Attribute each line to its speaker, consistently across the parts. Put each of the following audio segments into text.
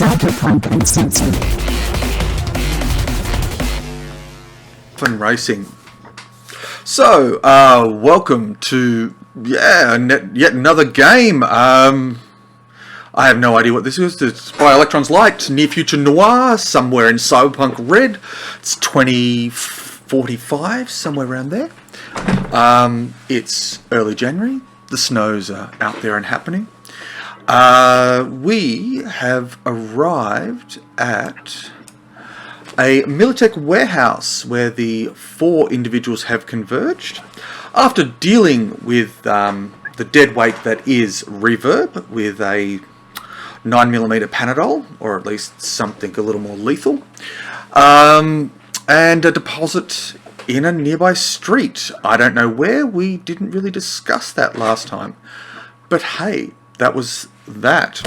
Speaker 1: Cyberpunk Uncensored.
Speaker 2: Fun racing. So, welcome to yet another game. I have no idea what this is. It's by Electrons Light, Near Future Noir, somewhere in Cyberpunk RED. It's 2045, somewhere around there. It's early January. The snows are out there and happening. We have arrived at a Militech warehouse where the four individuals have converged. After dealing with the dead weight that is Reverb with a 9mm Panadol, or at least something a little more lethal, and a deposit in a nearby street. I don't know where, we didn't really discuss that last time. But hey, that was that.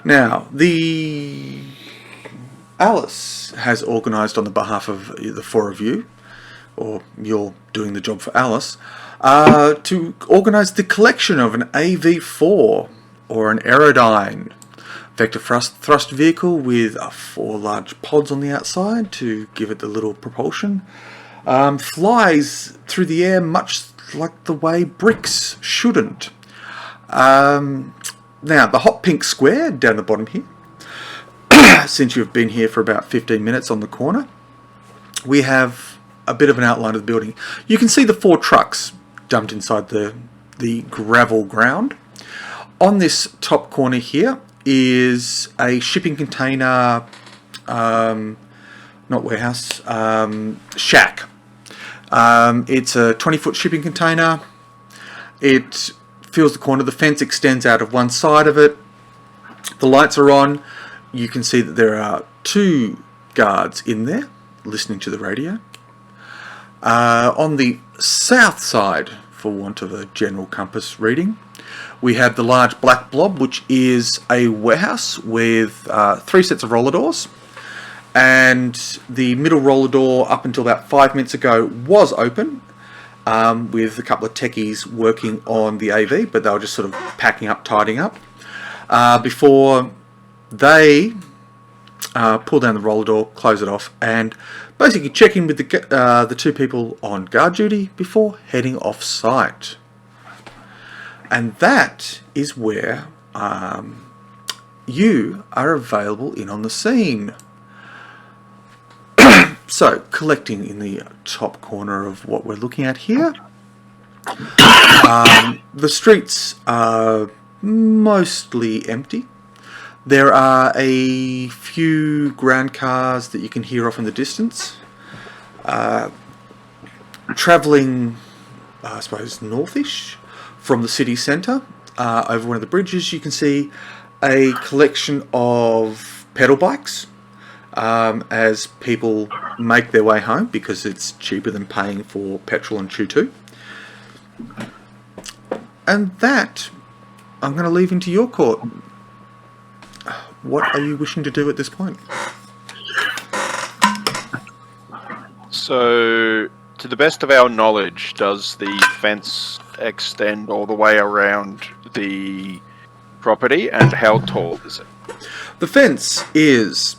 Speaker 2: Now, Alice has organised on the behalf of the four of you, or you're doing the job for Alice, to organise the collection of an AV4, or an Aerodyne, vector thrust vehicle with 4 large pods on the outside to give it a little propulsion. Flies through the air much like the way bricks shouldn't. Now, the hot pink square down the bottom here, since you've been here for about 15 minutes on the corner, we have a bit of an outline of the building. You can see the 4 trucks dumped inside the gravel ground. On this top corner here is a shipping container, not warehouse, shack. It's a 20-foot shipping container. It fills the corner. The fence extends out of one side of it. The lights are on. You can see that there are 2 guards in there listening to the radio. On the south side, for want of a general compass reading, we have the large black blob, which is a warehouse with 3 sets of roller doors. And the middle roller door, up until about 5 minutes ago, was open, with a couple of techies working on the AV, but they were just sort of packing up, tidying up, before they pull down the roller door, close it off, and basically check in with the 2 people on guard duty before heading off site. And that is where you are available in on the scene. So, collecting in the top corner of what we're looking at here, the streets are mostly empty. There are a few ground cars that you can hear off in the distance. Travelling, I suppose, northish from the city centre, over one of the bridges, you can see a collection of pedal bikes, as people make their way home because it's cheaper than paying for petrol and choo-choo. And that, I'm going to leave into your court. What are you wishing to do at this point?
Speaker 3: So, to the best of our knowledge, does the fence extend all the way around the property, and how tall is it?
Speaker 2: The fence is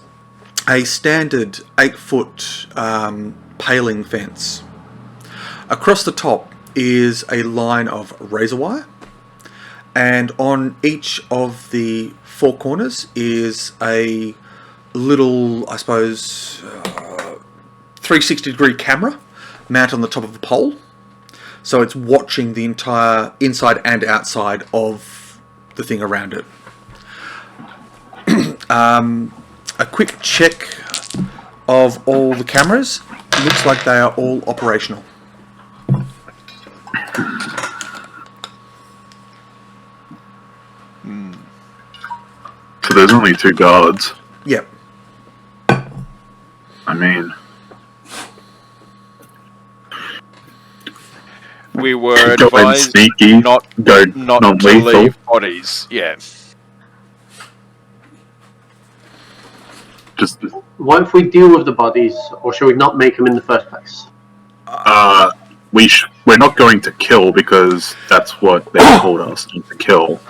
Speaker 2: a standard 8-foot paling fence. Across the top is a line of razor wire, and on each of the 4 corners is a little, I suppose, 360-degree camera mounted on the top of a pole. So it's watching the entire inside and outside of the thing around it. A quick check of all the cameras. Looks like they are all operational.
Speaker 4: So there's only 2 guards.
Speaker 2: Yep.
Speaker 4: I mean,
Speaker 3: We were
Speaker 4: go in
Speaker 3: advised
Speaker 4: sneaky,
Speaker 3: not
Speaker 4: go
Speaker 3: to
Speaker 4: non-lethal.
Speaker 3: leave bodies. Yeah.
Speaker 4: Just
Speaker 5: What if we deal with the bodies, or should we not make them in the first place?
Speaker 4: we're not going to kill because that's what they told us not to kill.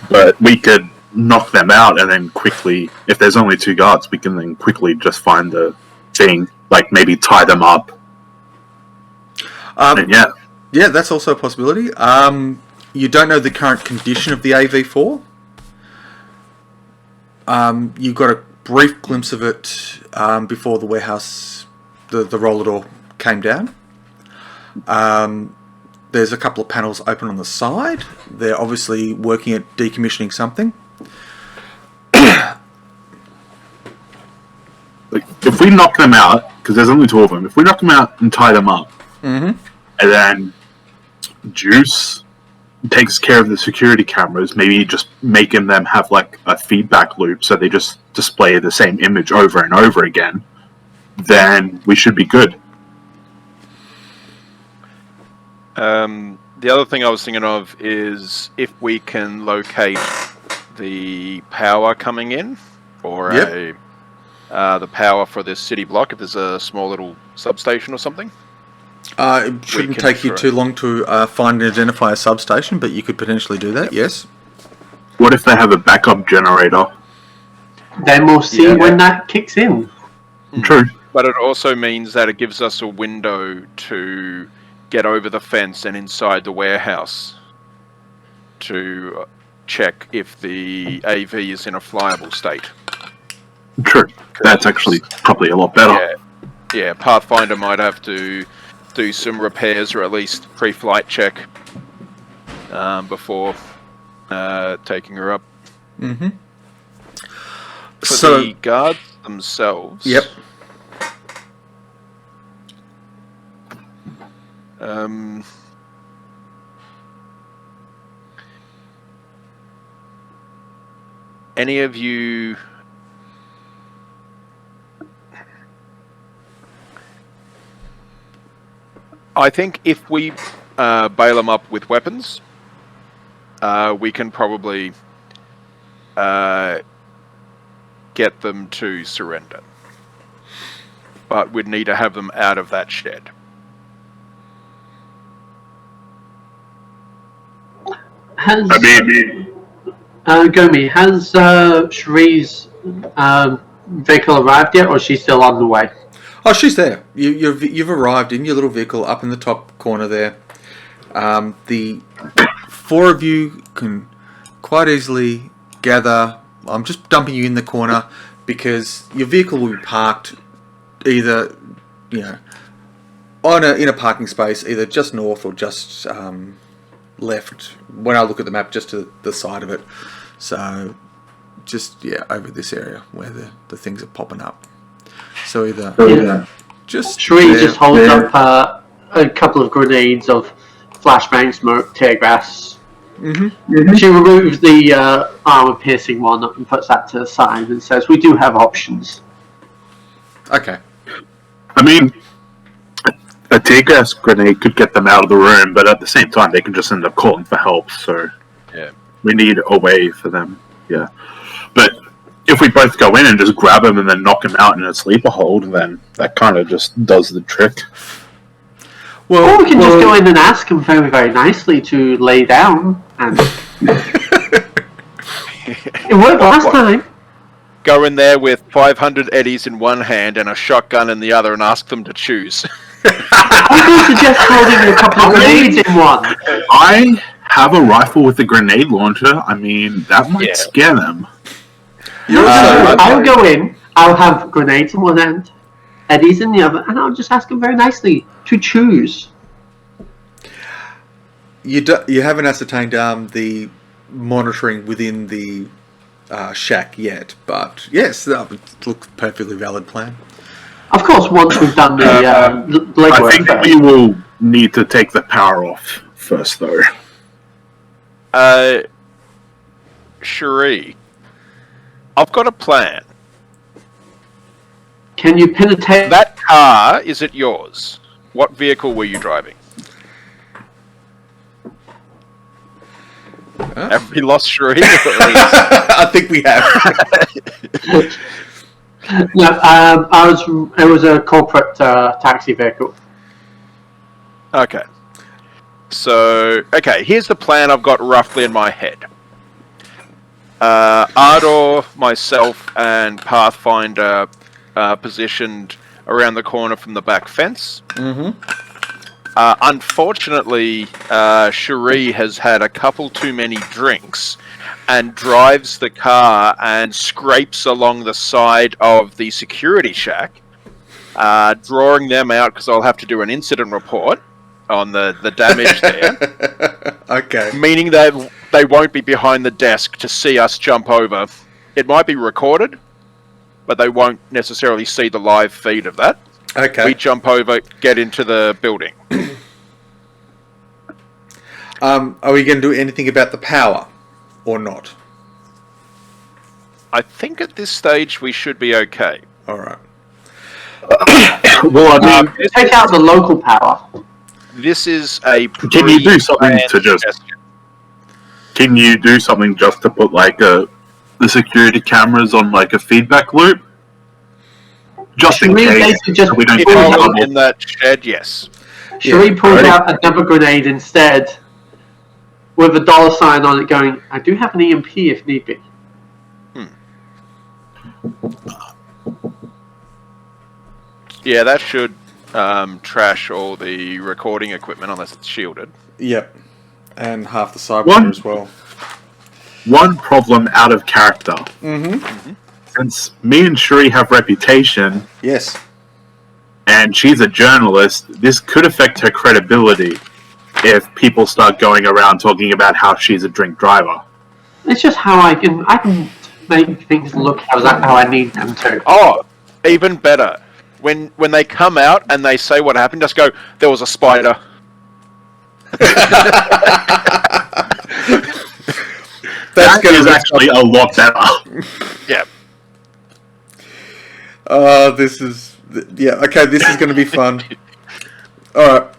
Speaker 4: But we could knock them out and then quickly, if there's only 2 guards, we can then quickly just find the thing, like maybe tie them up. And
Speaker 2: Yeah, that's also a possibility. You don't know the current condition of the AV4. You got a brief glimpse of it before the warehouse, the roller door came down. There's a couple of panels open on the side. They're obviously working at decommissioning something.
Speaker 4: Like, if we knock them out, because there's only 2 of them, if we knock them out and tie them up, and then Juice takes care of the security cameras, maybe just making them have like a feedback loop so they just display the same image over and over again, then we should be good.
Speaker 3: The other thing I was thinking of is if we can locate the power coming in, or the power for this city block, if there's a small little substation or something.
Speaker 2: It shouldn't take you too long to find and identify a substation, but you could potentially do that, yes.
Speaker 4: What if they have a backup generator?
Speaker 5: Then we'll see when that kicks in.
Speaker 4: True.
Speaker 3: But it also means that it gives us a window to get over the fence and inside the warehouse to check if the AV is in a flyable state.
Speaker 4: True. That's actually probably a lot better.
Speaker 3: Yeah, Pathfinder might have to do some repairs or at least pre-flight check before taking her up.
Speaker 2: Mm-hmm.
Speaker 3: For the guards themselves...
Speaker 2: Yep.
Speaker 3: Any of you... I think if we bail them up with weapons, we can probably get them to surrender. But we'd need to have them out of that shed.
Speaker 5: Gomi, has Cherie's vehicle arrived yet, or is she still on the way?
Speaker 2: Oh, she's there. You've arrived in your little vehicle up in the top corner there. The 4 of you can quite easily gather. I'm just dumping you in the corner because your vehicle will be parked either, in a parking space, either just north or just left. When I look at the map, just to the side of it. So, just over this area where the things are popping up. So either just
Speaker 5: Cherie just holds up a couple of grenades of flashbang smoke, tear gas. Mm-hmm. She removes the armor-piercing one and puts that to the side and says, "We do have options."
Speaker 2: Okay.
Speaker 4: I mean, a tear gas grenade could get them out of the room, but at the same time, they can just end up calling for help. So we need a way for them. Yeah, but if we both go in and just grab him and then knock him out in a sleeper hold, then that kind of just does the trick.
Speaker 5: Or we can just go in and ask him very, very nicely to lay down. And it worked last time.
Speaker 3: Go in there with 500 eddies in one hand and a shotgun in the other and ask them to choose.
Speaker 5: I would suggest holding a couple of grenades in one.
Speaker 4: I have a rifle with a grenade launcher. I mean, that might scare them.
Speaker 5: I'll go in, I'll have grenades in one hand, eddies in the other, and I'll just ask them very nicely to choose.
Speaker 2: You haven't ascertained the monitoring within the shack yet, but yes, that would look a perfectly valid plan.
Speaker 5: Of course, once we've done the legwork.
Speaker 4: I think we will need to take the power off first, though.
Speaker 3: Cherie, I've got a plan.
Speaker 5: Can you pin a tail?
Speaker 3: That car, is it yours? What vehicle were you driving? Have we lost Cherie?
Speaker 2: I think we have.
Speaker 5: No, it was a corporate taxi vehicle.
Speaker 3: Okay. So, here's the plan I've got roughly in my head. Ardor, myself, and Pathfinder positioned around the corner from the back fence. Unfortunately, Cherie has had a couple too many drinks and drives the car and scrapes along the side of the security shack, drawing them out because I'll have to do an incident report on the damage there.
Speaker 2: Okay.
Speaker 3: Meaning that they won't be behind the desk to see us jump over. It might be recorded, but they won't necessarily see the live feed of that.
Speaker 2: Okay.
Speaker 3: We jump over, get into the building.
Speaker 2: Are we going to do anything about the power or not?
Speaker 3: I think at this stage we should be okay.
Speaker 2: All right.
Speaker 4: Well, I mean,
Speaker 5: Take out the local power.
Speaker 3: This is a
Speaker 4: can you do something to just?
Speaker 3: suggestion.
Speaker 4: Can you do something just to put like the security cameras on like a feedback loop? Just in
Speaker 5: Should we
Speaker 4: case
Speaker 5: basically just
Speaker 4: we don't
Speaker 3: If
Speaker 4: get in
Speaker 3: I was
Speaker 4: trouble.
Speaker 3: in that shed, yes.
Speaker 5: Should we pull
Speaker 4: ready.
Speaker 5: out another grenade instead with a $sign on it going, I do have an EMP if need be.
Speaker 3: Yeah, that should trash all the recording equipment unless it's shielded.
Speaker 2: Yep. And half the cyber
Speaker 4: One-
Speaker 2: as well.
Speaker 4: One problem out of character. Since me and Shuri have reputation,
Speaker 2: Yes.
Speaker 4: and she's a journalist, this could affect her credibility if people start going around talking about how she's a drink driver.
Speaker 5: It's just how I can make things look how I need them to.
Speaker 3: Oh, even better. When they come out and they say what happened, just go, there was a spider.
Speaker 4: That is actually a lot better.
Speaker 3: Yeah.
Speaker 2: This is... Yeah, okay, this is going to be fun. All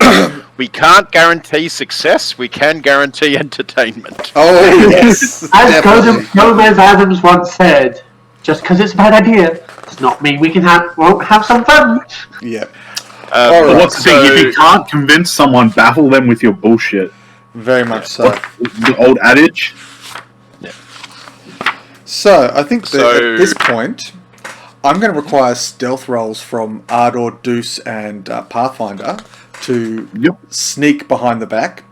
Speaker 2: right.
Speaker 3: We can't guarantee success, we can guarantee entertainment.
Speaker 2: Oh, yes.
Speaker 5: As
Speaker 2: definitely.
Speaker 5: Gomez Adams once said, just because it's a bad idea does not mean we won't have some fun.
Speaker 2: Yeah.
Speaker 3: Alright,
Speaker 4: What's the thing? If you can't convince someone, baffle them with your bullshit.
Speaker 2: Very much so.
Speaker 4: The old adage.
Speaker 2: So, I think that
Speaker 3: So-
Speaker 2: at this point, I'm going to require stealth rolls from Ardor, Deuce, and Pathfinder to sneak behind the back.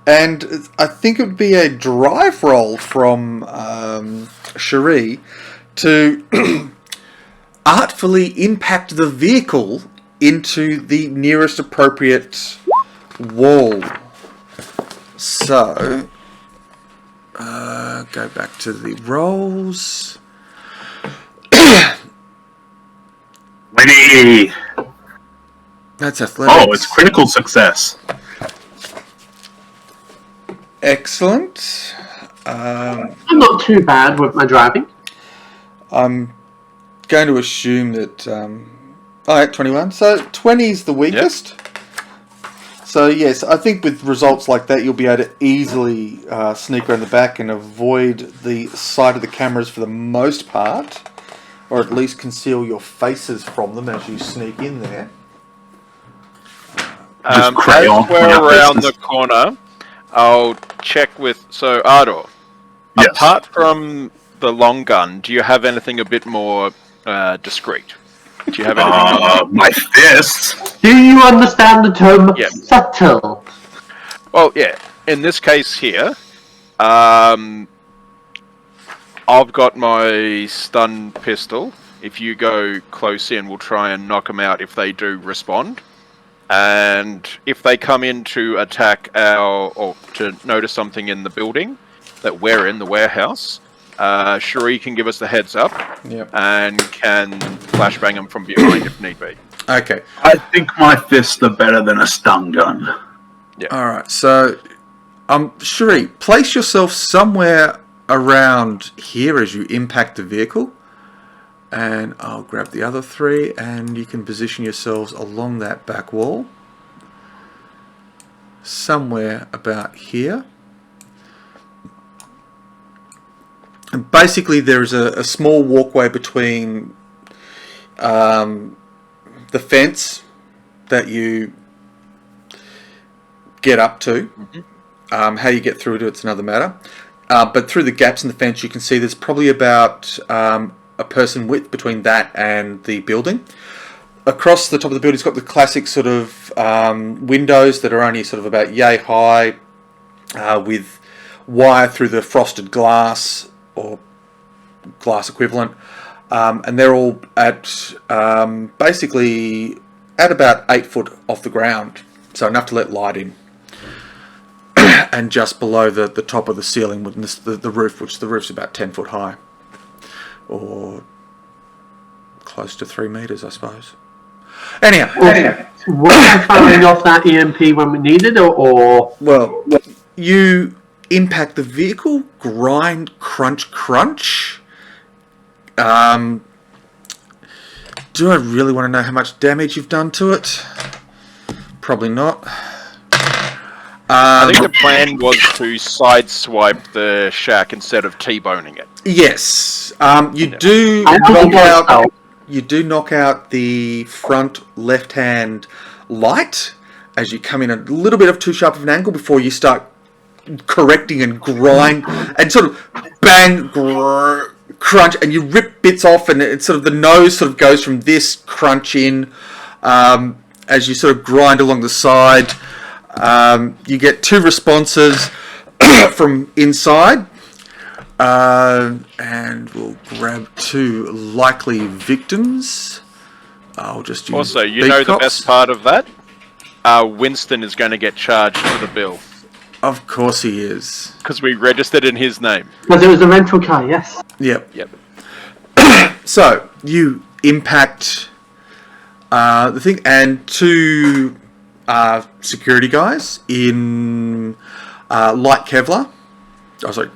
Speaker 2: And I think it would be a drive roll from Cherie to artfully impact the vehicle into the nearest appropriate wall. So, go back to the rolls.
Speaker 4: 20.
Speaker 2: That's athletics.
Speaker 4: Oh, it's critical success.
Speaker 2: Excellent.
Speaker 5: I'm not too bad with my driving.
Speaker 2: I'm going to assume that... Alright, 21. So 20 is the weakest. So yes, I think with results like that, you'll be able to easily sneak around the back and avoid the sight of the cameras for the most part. Or at least conceal your faces from them as you sneak in there.
Speaker 3: As
Speaker 4: crayon
Speaker 3: we're
Speaker 4: on our
Speaker 3: around
Speaker 4: faces.
Speaker 3: the corner, I'll check with... So, Ardor,
Speaker 4: Yes.
Speaker 3: apart from the long gun, do you have anything a bit more discreet? Do you have anything...
Speaker 4: My fists.
Speaker 5: Do you understand the term
Speaker 3: Yeah.
Speaker 5: subtle?
Speaker 3: Well, yeah. In this case here, I've got my stun pistol. If you go close in, we'll try and knock them out if they do respond. And if they come in to attack or to notice something in the building that we're in, the warehouse, Cherie can give us the heads up and can flashbang them from behind if need be.
Speaker 2: Okay.
Speaker 4: I think my fists are better than a stun gun.
Speaker 2: Alright, so... Cherie, place yourself somewhere around here as you impact the vehicle. And I'll grab the other three, and you can position yourselves along that back wall. Somewhere about here. And basically there is a small walkway between the fence that you get up to. How you get through it, it's another matter. but through the gaps in the fence, you can see there's probably about a person width between that and the building. Across the top of the building, it's got the classic sort of windows that are only sort of about yay high, with wire through the frosted glass or glass equivalent, and they're all at basically at about 8 foot off the ground, so enough to let light in. And just below the top of the ceiling with the roof, which the roof's about 10 foot high, or close to 3 meters, I suppose. Anyhow,
Speaker 5: were I firing off that EMP when we needed, or?
Speaker 2: Well, you impact the vehicle, grind, crunch, crunch. Do I really want to know how much damage you've done to it? Probably not.
Speaker 3: I think the plan was to sideswipe the shack instead of T-boning it.
Speaker 2: Yes, you do knock out the front left-hand light as you come in a little bit of too sharp of an angle before you start correcting and grind and sort of bang, crunch, and you rip bits off, and it's sort of the nose sort of goes from this crunch in as you sort of grind along the side. You get 2 responses from inside, and we'll grab 2 likely victims. I'll just use
Speaker 3: Also, you
Speaker 2: beat
Speaker 3: know the
Speaker 2: cops.
Speaker 3: best part of that? Winston is going to get charged for the bill.
Speaker 2: Of course he is.
Speaker 3: Because we registered in his name.
Speaker 5: Because it was a rental car, yes.
Speaker 2: Yep.
Speaker 3: Yep.
Speaker 2: So, you impact the thing, and 2 security guys in light Kevlar. Oh, sorry,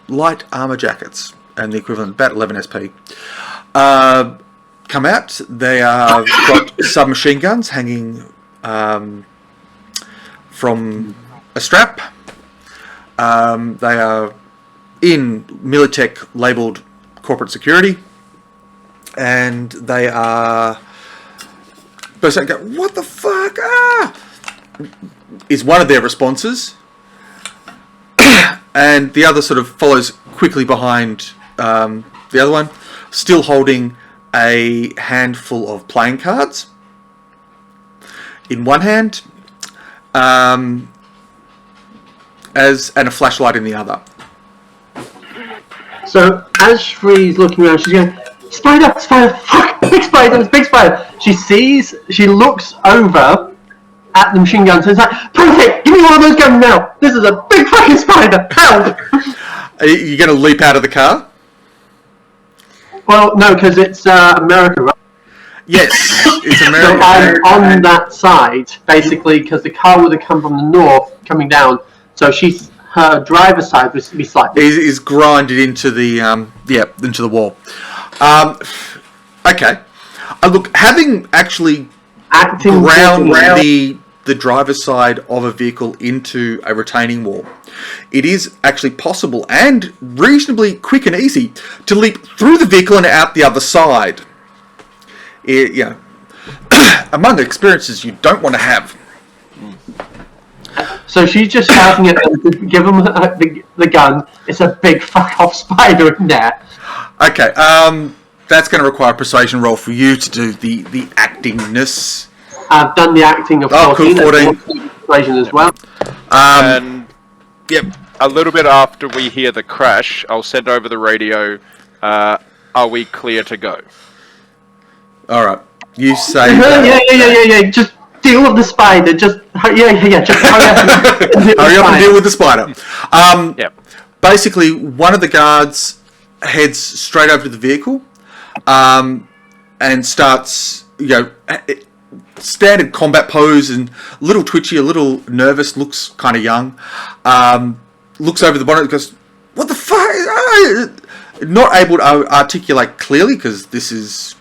Speaker 2: light armor jackets, and the equivalent, about 11 SP. Come out. They are got submachine guns hanging from a strap. They are in Militech labelled corporate security, and they are. But go, what the fuck? Is one of their responses, and the other sort of follows quickly behind the other one, still holding a handful of playing cards in one hand, and a flashlight in the other.
Speaker 5: So as Shree's looking around, she's going, "Spider, spider, fuck, big spider, big spider." She looks over at the machine gun, so it's like, "Perfect, give me one of those guns now. This is a big fucking spider. Help!"
Speaker 2: Are you going to leap out of the car?
Speaker 5: Well, no, because it's America, right?
Speaker 2: Yes, it's
Speaker 5: So
Speaker 2: American.
Speaker 5: I'm on that side, basically, because the car would have come from the north, coming down. So her driver's side would be slightly.
Speaker 2: Is grinded into the into the wall. Okay. Look, having actually
Speaker 5: Acting
Speaker 2: ground the driver's side of a vehicle into a retaining wall, it is actually possible and reasonably quick and easy to leap through the vehicle and out the other side. Among the experiences you don't want to have.
Speaker 5: So she's just shouting at them to give them the gun. It's a big fuck off spider in there.
Speaker 2: Okay, that's going to require a persuasion roll for you to do the actingness.
Speaker 5: I've done the acting of 14.
Speaker 2: Cool, 14.
Speaker 5: Persuasion as well.
Speaker 3: And
Speaker 2: Yep.
Speaker 3: a little bit after we hear the crash, I'll send over the radio, are we clear to go?
Speaker 2: All right. You say.
Speaker 5: Yeah. Just deal with the spider. Just Just hurry up.
Speaker 2: Hurry up and deal with the spider.
Speaker 3: Yep.
Speaker 2: Basically, one of the guards heads straight over to the vehicle, and starts, standard combat pose, and a little twitchy, a little nervous, looks kind of young. Looks over the bonnet and goes, "What the fuck?" Not able to articulate clearly because this is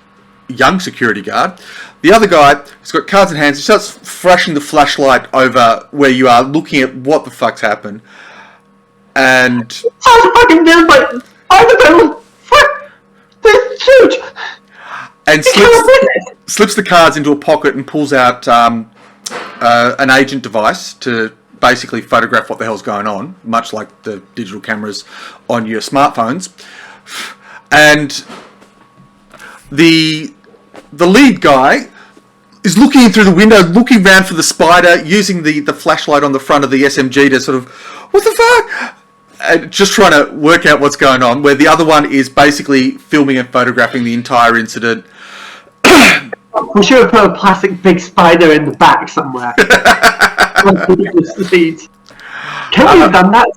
Speaker 2: young security guard. The other guy has got cards in hands. He starts flashing the flashlight over where you are, looking at what the fuck's happened. And
Speaker 5: Fucking damn, but fuck, this huge.
Speaker 2: and slips the cards into a pocket and pulls out an agent device to basically photograph what the hell's going on, much like the digital cameras on your smartphones. And the lead guy is looking in through the window, looking around for the spider, using the flashlight on the front of the SMG to sort of, what the fuck? And just trying to work out what's going on, where the other one is basically filming and photographing the entire incident.
Speaker 5: We should have put a plastic big spider in the back somewhere. Can we have done that?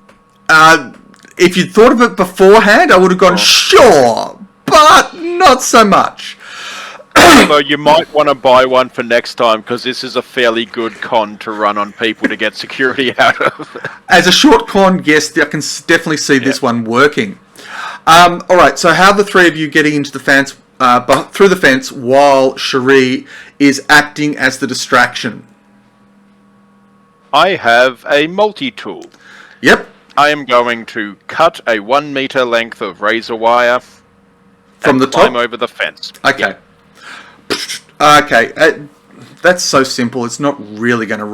Speaker 2: If you'd thought of it beforehand, I would have gone, sure, but not so much.
Speaker 3: Although you might want to buy one for next time, because this is a fairly good con to run on people to get security out of.
Speaker 2: As a short con, yes, I can definitely see this one working. All right, so how are the three of you getting into the fence, through the fence, while Cherie is acting as the distraction?
Speaker 3: I have a multi-tool.
Speaker 2: Yep.
Speaker 3: I am going to cut a 1 meter length of razor wire
Speaker 2: From the
Speaker 3: climb
Speaker 2: top?
Speaker 3: over the fence.
Speaker 2: Okay.
Speaker 3: Yeah.
Speaker 2: Okay, that's so simple. It's not really going to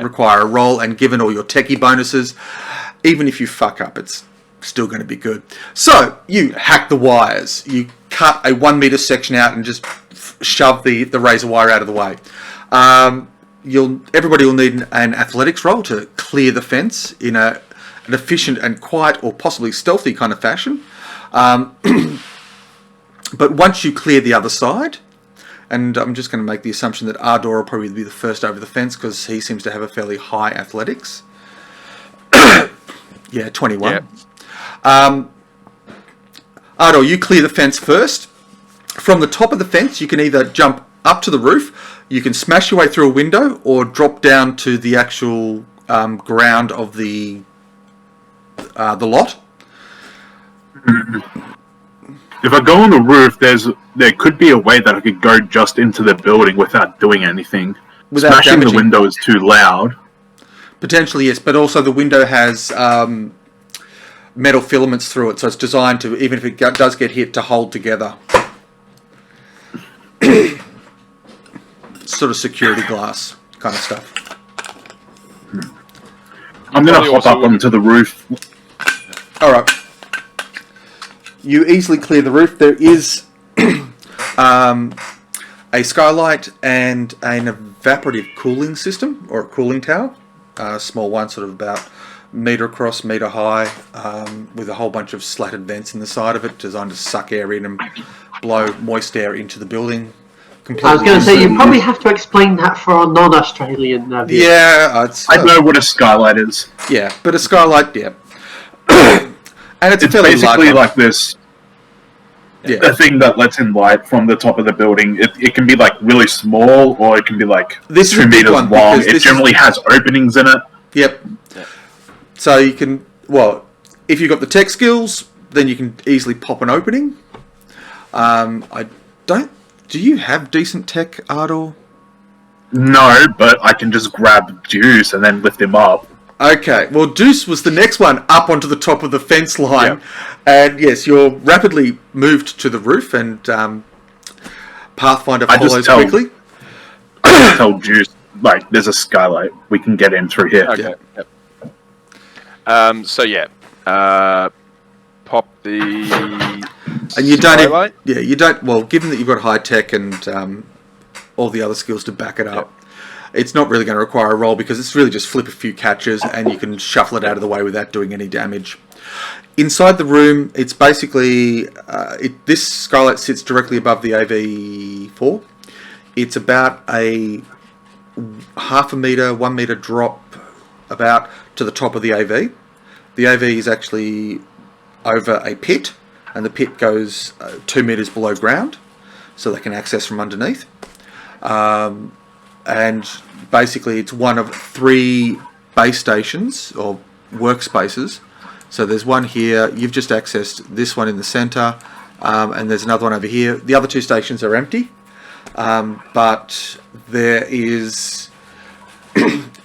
Speaker 2: require a roll, and given all your techie bonuses, even if you fuck up, it's still going to be good. So, you hack the wires. You cut a 1 meter section out and just shove the razor wire out of the way. Everybody will need an athletics roll to clear the fence in an efficient and quiet or possibly stealthy kind of fashion. But once you clear the other side, and I'm just going to make the assumption that Ardor will probably be the first over the fence because he seems to have a fairly high athletics. Yeah, 21. Yeah. Ardor, you clear the fence first. From the top of the fence, you can either jump up to the roof, you can smash your way through a window, or drop down to the actual ground of the lot.
Speaker 4: If I go on the roof, there could be a way that I could go just into the building without doing anything.
Speaker 2: Without
Speaker 4: Smashing
Speaker 2: damaging.
Speaker 4: the window is too loud.
Speaker 2: Potentially, yes, but also the window has metal filaments through it, so it's designed to, even if it does get hit, to hold together. Sort of security glass kind of stuff.
Speaker 4: I'm going to hop up onto the roof.
Speaker 2: All right. You easily clear the roof. There is a skylight and an evaporative cooling system, or a cooling tower. A small one, sort of about metre across, metre high, with a whole bunch of slatted vents in the side of it, designed to suck air in and blow moist air into the building.
Speaker 5: I was going to say, you probably have to explain that for our non-Australian viewers.
Speaker 2: Yeah,
Speaker 4: I know what a skylight is.
Speaker 2: Yeah, but a skylight, yeah. And it's fairly
Speaker 4: basically
Speaker 2: large
Speaker 4: like this.
Speaker 2: Yeah.
Speaker 4: A thing that lets in light from the top of the building. It can be like really small, or it can be like
Speaker 2: This is
Speaker 4: 2
Speaker 2: a big
Speaker 4: meters
Speaker 2: one,
Speaker 4: long.
Speaker 2: because
Speaker 4: It
Speaker 2: this
Speaker 4: generally has openings in it.
Speaker 2: Yep. So you can, if you've got the tech skills, then you can easily pop an opening. Do you have decent tech, Ardor?
Speaker 4: No, but I can just grab Juice and then lift him up.
Speaker 2: Okay, well, Deuce was the next one up onto the top of the fence line.
Speaker 3: Yep.
Speaker 2: And yes, you're rapidly moved to the roof, and Pathfinder follows quickly.
Speaker 4: I just tell Juice, like, there's a skylight. We can get in through here.
Speaker 3: Okay. Yep. Pop the
Speaker 2: And you don't,
Speaker 3: skylight.
Speaker 2: given that you've got high tech and all the other skills to back it up, it's not really going to require a roll, because it's really just flip a few catches and you can shuffle it out of the way without doing any damage. Inside the room, it's basically, this skylight sits directly above the AV4. It's about a half a metre, 1 metre drop about to the top of the AV. The AV is actually over a pit, and the pit goes 2 metres below ground, so they can access from underneath. And basically it's one of 3 base stations, or workspaces. So there's one here, you've just accessed this one in the centre, and there's another one over here. The other 2 stations are empty, but there is,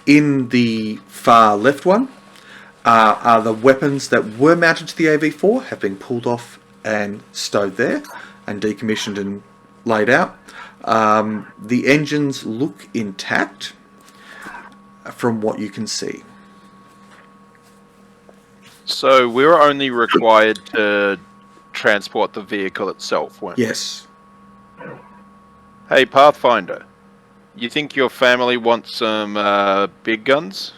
Speaker 2: in the far left one, are the weapons that were mounted to the AV4, have been pulled off and stowed there, and decommissioned and laid out. The engines look intact from what you can see.
Speaker 3: So we were only required to transport the vehicle itself, weren't we?
Speaker 2: Yes.
Speaker 3: Hey, Pathfinder. You think your family wants some big guns?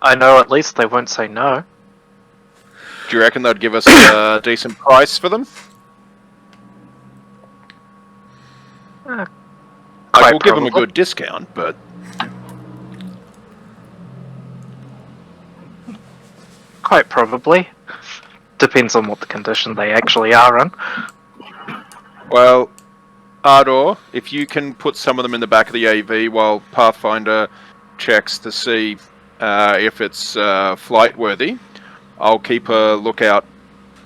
Speaker 1: I know at least they won't say no.
Speaker 3: Do you reckon they'd give us a decent price for them? Like,
Speaker 1: Quite
Speaker 3: we'll give them a
Speaker 1: probably.
Speaker 3: good discount, but...
Speaker 1: Quite probably. Depends on what the condition they actually are in.
Speaker 3: Well, Ardor, if you can put some of them in the back of the AV while Pathfinder checks to see if it's flight worthy, I'll keep a lookout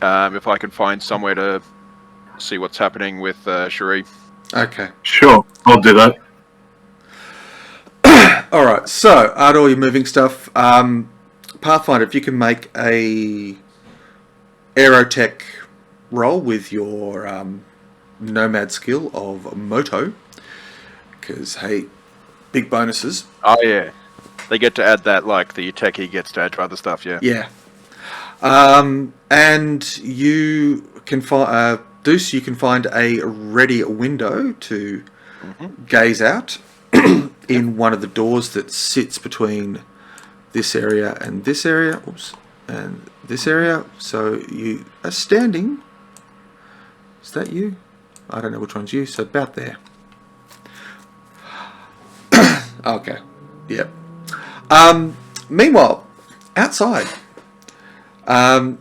Speaker 3: if I can find somewhere to see what's happening with Cherie.
Speaker 2: Okay.
Speaker 4: Sure, I'll do that.
Speaker 2: Alright, so, Ardor, you're moving stuff. Pathfinder, if you can make a aerotech roll with your nomad skill of Moto, because, hey, big bonuses.
Speaker 3: Oh, yeah. They get to add that like the techie gets to add to other stuff, yeah.
Speaker 2: Yeah. And you can find... Deuce, you can find a ready window to gaze out in one of the doors that sits between this area and this area. Oops. And this area. So you are standing. Is that you? I don't know which one's you. So about there. Okay. Yep. Meanwhile, outside, the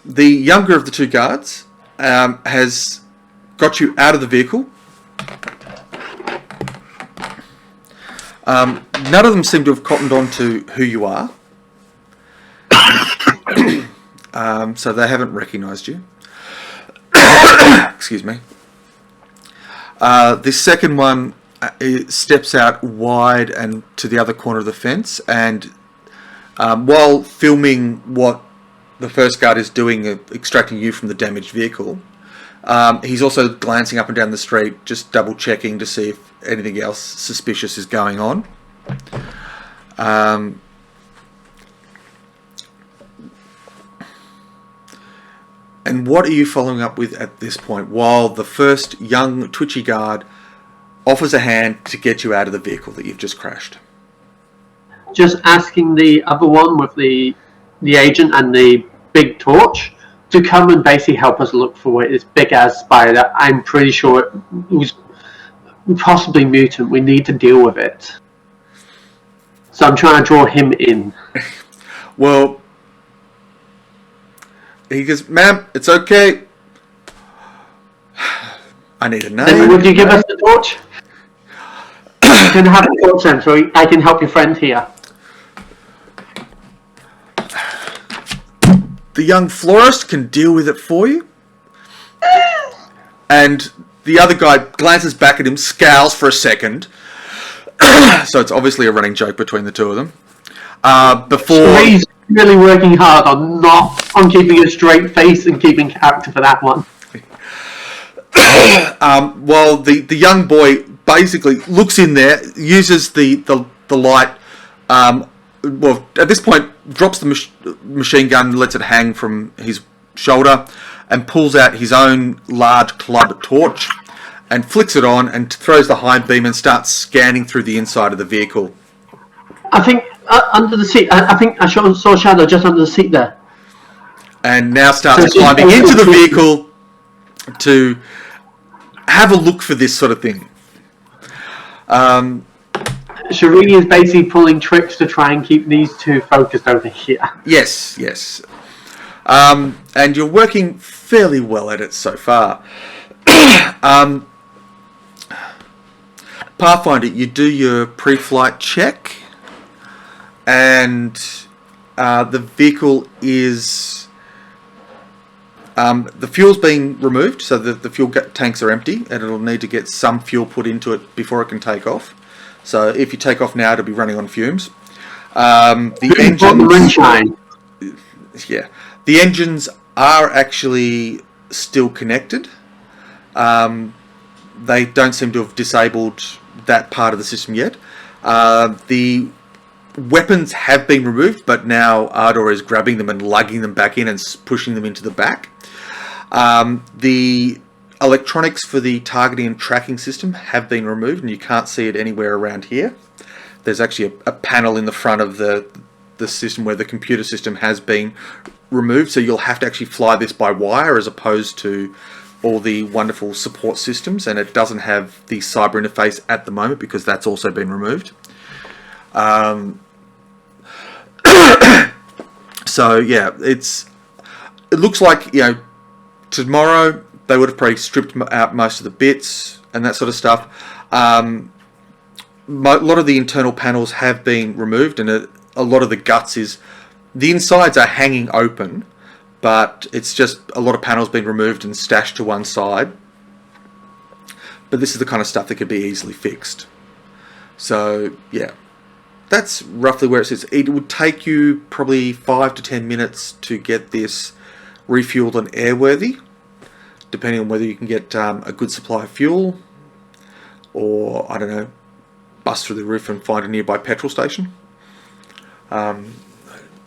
Speaker 2: younger of the two guards has got you out of the vehicle. None of them seem to have cottoned on to who you are. So they haven't recognised you. Excuse me. The second one steps out wide and to the other corner of the fence, and while filming what the first guard is doing, extracting you from the damaged vehicle, he's also glancing up and down the street, just double checking to see if anything else suspicious is going on. And what are you following up with at this point, while the first young twitchy guard offers a hand to get you out of the vehicle that you've just crashed?
Speaker 5: Just asking the other one with the agent and the big torch to come and basically help us look for this big ass spider. I'm pretty sure it was possibly mutant. We need to deal with it. So I'm trying to draw him in.
Speaker 2: Well, he goes, "Ma'am, it's okay. I need a name."
Speaker 5: Then would you give us the torch? You can have the torch then, so I can help your friend here.
Speaker 2: The young florist can deal with it for you. And the other guy glances back at him, scowls for a second. So it's obviously a running joke between the two of them. Before
Speaker 5: He's really working hard on keeping a straight face and keeping character for that one.
Speaker 2: while the young boy basically looks in there, uses the light. Well, at this point, drops the machine gun, lets it hang from his shoulder, and pulls out his own large club torch, and flicks it on, and throws the high beam and starts scanning through the inside of the vehicle.
Speaker 5: I think under the seat. I think I saw a shadow just under the seat there.
Speaker 2: And now starts climbing into the vehicle to have a look for this sort of thing.
Speaker 5: Cherie is basically pulling tricks to try and keep these two focused over here.
Speaker 2: Yes, yes. And you're working fairly well at it so far. Pathfinder, you do your pre-flight check, and the vehicle is... the fuel's being removed, so the fuel tanks are empty, and it'll need to get some fuel put into it before it can take off. So if you take off now, it'll be running on fumes. The engines are actually still connected. They don't seem to have disabled that part of the system yet. The weapons have been removed, but now Ardor is grabbing them and lugging them back in and pushing them into the back. The electronics for the targeting and tracking system have been removed, and you can't see it anywhere around here. There's actually a panel in the front of the system where the computer system has been removed, so you'll have to actually fly this by wire as opposed to all the wonderful support systems, and it doesn't have the cyber interface at the moment because that's also been removed. So yeah, it looks like, you know, tomorrow they would have probably stripped out most of the bits and that sort of stuff. A lot of the internal panels have been removed, and a lot of the guts is, the insides are hanging open, but it's just a lot of panels being removed and stashed to one side. But this is the kind of stuff that could be easily fixed. So yeah, that's roughly where it sits. It would take you probably 5 to 10 minutes to get this refueled and airworthy, depending on whether you can get a good supply of fuel, or, I don't know, bust through the roof and find a nearby petrol station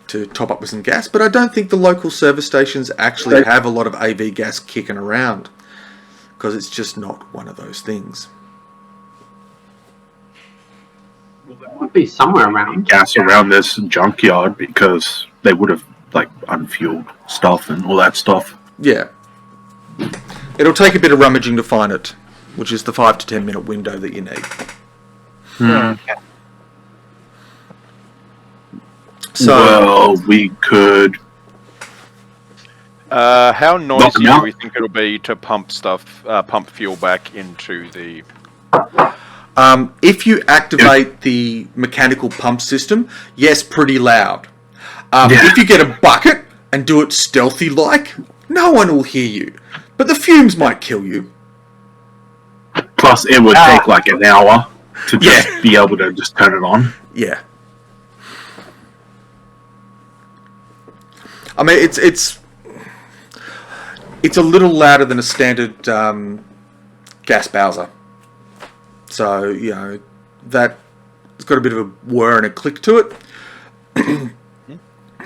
Speaker 2: to top up with some gas. But I don't think the local service stations actually have a lot of AV gas kicking around, because it's just not one of those things.
Speaker 5: There would be somewhere around.
Speaker 4: Gas around this junkyard, because they would have like unfueled stuff and all that stuff.
Speaker 2: Yeah. It'll take a bit of rummaging to find it, which is the 5 to 10 minute window that you need. So,
Speaker 4: well, we could.
Speaker 3: How noisy
Speaker 4: out.
Speaker 3: do we think it'll be to pump fuel back into the?
Speaker 2: if you activate the mechanical pump system, yes, pretty loud. If you get a bucket and do it stealthy-like, no one will hear you, but the fumes might kill you.
Speaker 4: Plus, it would take like an hour to just be able to just turn it on.
Speaker 2: Yeah. I mean, it's a little louder than a standard gas Bowser. So, you know, it's got a bit of a whir and a click to it.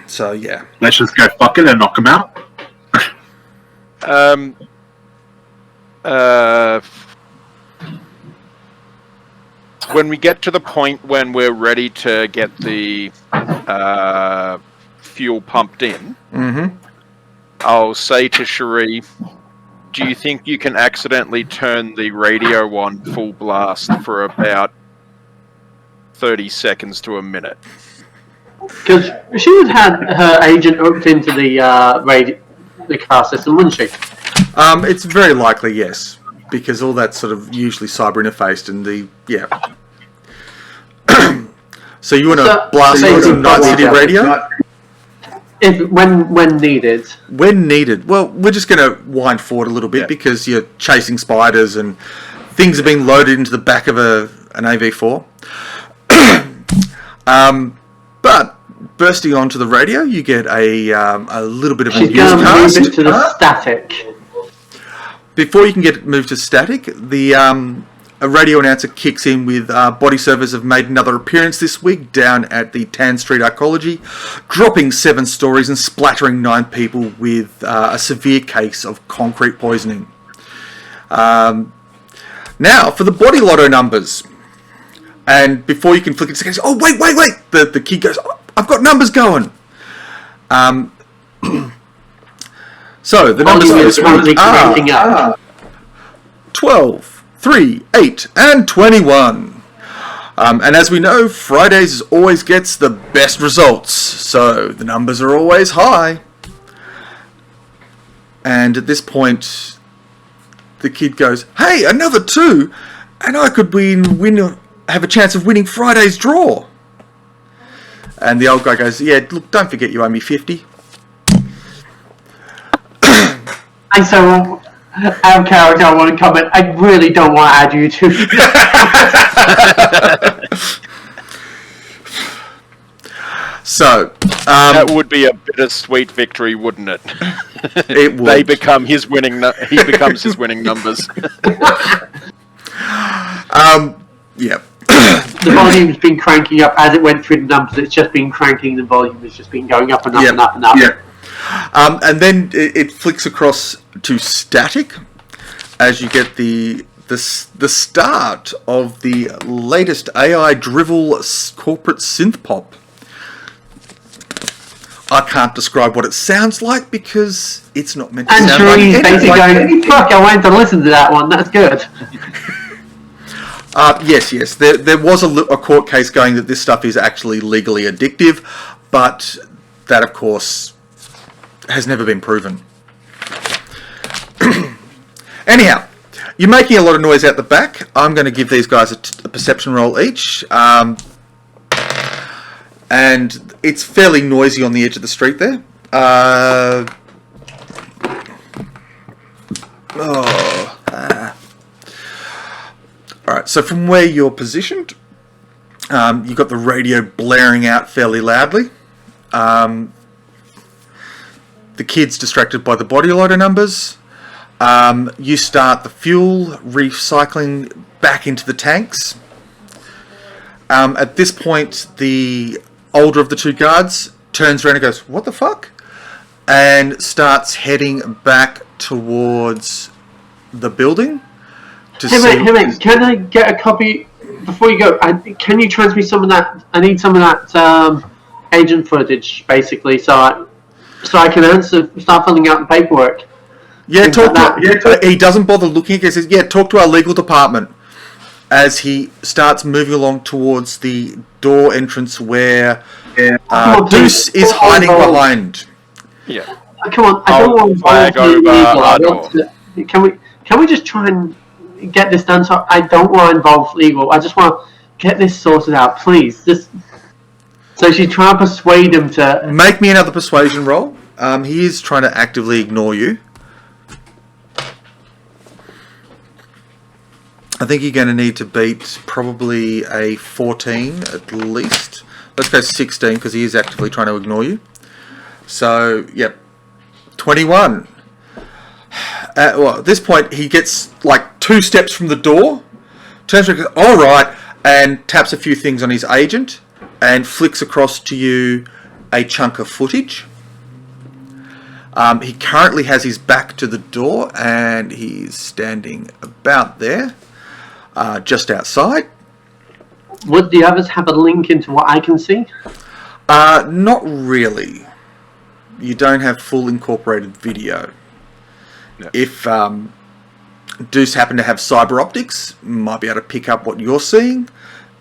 Speaker 2: So, yeah.
Speaker 4: Let's just go fuck it and knock them out.
Speaker 3: When we get to the point when we're ready to get the fuel pumped in, I'll say to Cherie, do you think you can accidentally turn the radio on full blast for about 30 seconds to a minute?
Speaker 5: Because she would have her agent hooked into the car system, wouldn't she?
Speaker 2: It's very likely, yes, because all that's sort of usually cyber interfaced, and So you want to blast on some Night City radio?
Speaker 5: When needed.
Speaker 2: When needed. Well, we're just going to wind forward a little bit because you're chasing spiders and things are being loaded into the back of an AV4. But bursting onto the radio, you get a little bit of a newscast.
Speaker 5: Move it to the static.
Speaker 2: Before you can move to static, a radio announcer kicks in with body servers have made another appearance this week down at the Tan Street Arcology, dropping 7 stories and splattering 9 people with a severe case of concrete poisoning. Now, for the body lotto numbers. And before you can flick it, it goes, oh, wait. The kid goes, oh, I've got numbers going. So, the numbers are 12, 3, 8, and 21. And as we know, Fridays always gets the best results, so the numbers are always high. And at this point, the kid goes, hey, another 2, and I could have a chance of winning Friday's draw. And the old guy goes, yeah, look, don't forget you owe me 50.
Speaker 5: And so, out of character, I want to comment, I really don't want to add you to
Speaker 2: So,
Speaker 3: that would be a bittersweet victory, wouldn't it?
Speaker 2: It would.
Speaker 3: He becomes his winning numbers.
Speaker 2: Yeah.
Speaker 5: the volume's been cranking up as it went through the numbers. It's just been cranking. The volume has just been going up and up and up and up.
Speaker 4: Yeah.
Speaker 2: And then it flicks across to static as you get the start of the latest AI drivel corporate synth pop. I can't describe what it sounds like because it's not meant to
Speaker 5: And
Speaker 2: sound like
Speaker 5: Cherie's
Speaker 2: anything.
Speaker 5: basically going, fuck, I wanted to listen to that one. That's good.
Speaker 2: Yes. There was a court case going that this stuff is actually legally addictive, but that, of course, has never been proven. Anyhow, you're making a lot of noise out the back. I'm going to give these guys a perception roll each. And it's fairly noisy on the edge of the street there. Alright, so from where you're positioned, you've got the radio blaring out fairly loudly. The kid's distracted by the body loader numbers. You start the fuel recycling back into the tanks. At this point, the older of the two guards turns around and goes, "What the fuck?" and starts heading back towards the building.
Speaker 5: Hey mate, can I get a copy before you go? Can you transmit some of that? I need some of that agent footage, basically, so I can start filling out the paperwork.
Speaker 2: Yeah,
Speaker 5: Things like that.
Speaker 2: he doesn't bother looking. He says, "Yeah, talk to our legal department." As he starts moving along towards the door entrance where Deuce is hiding behind.
Speaker 3: Yeah.
Speaker 5: Come on, I don't want
Speaker 3: flag
Speaker 5: to involve
Speaker 3: over
Speaker 5: legal. Can we just try and get this done? So I don't want to involve legal. I just want to get this sorted out, please. So she's trying to persuade him to
Speaker 2: Make me another persuasion roll. He is trying to actively ignore you. I think you're going to need to beat probably a 14 at least. Let's go 16 because he is actively trying to ignore you. So, yep, 21. Well, at this point, he gets like 2 steps from the door, turns around and goes, "All right," and taps a few things on his agent and flicks across to you a chunk of footage. He currently has his back to the door and he's standing about there. Just outside.
Speaker 5: Would the others have a link into what I can see?
Speaker 2: Not really. You don't have full incorporated video.
Speaker 3: Yeah.
Speaker 2: If Deuce happened to have cyber optics, might be able to pick up what you're seeing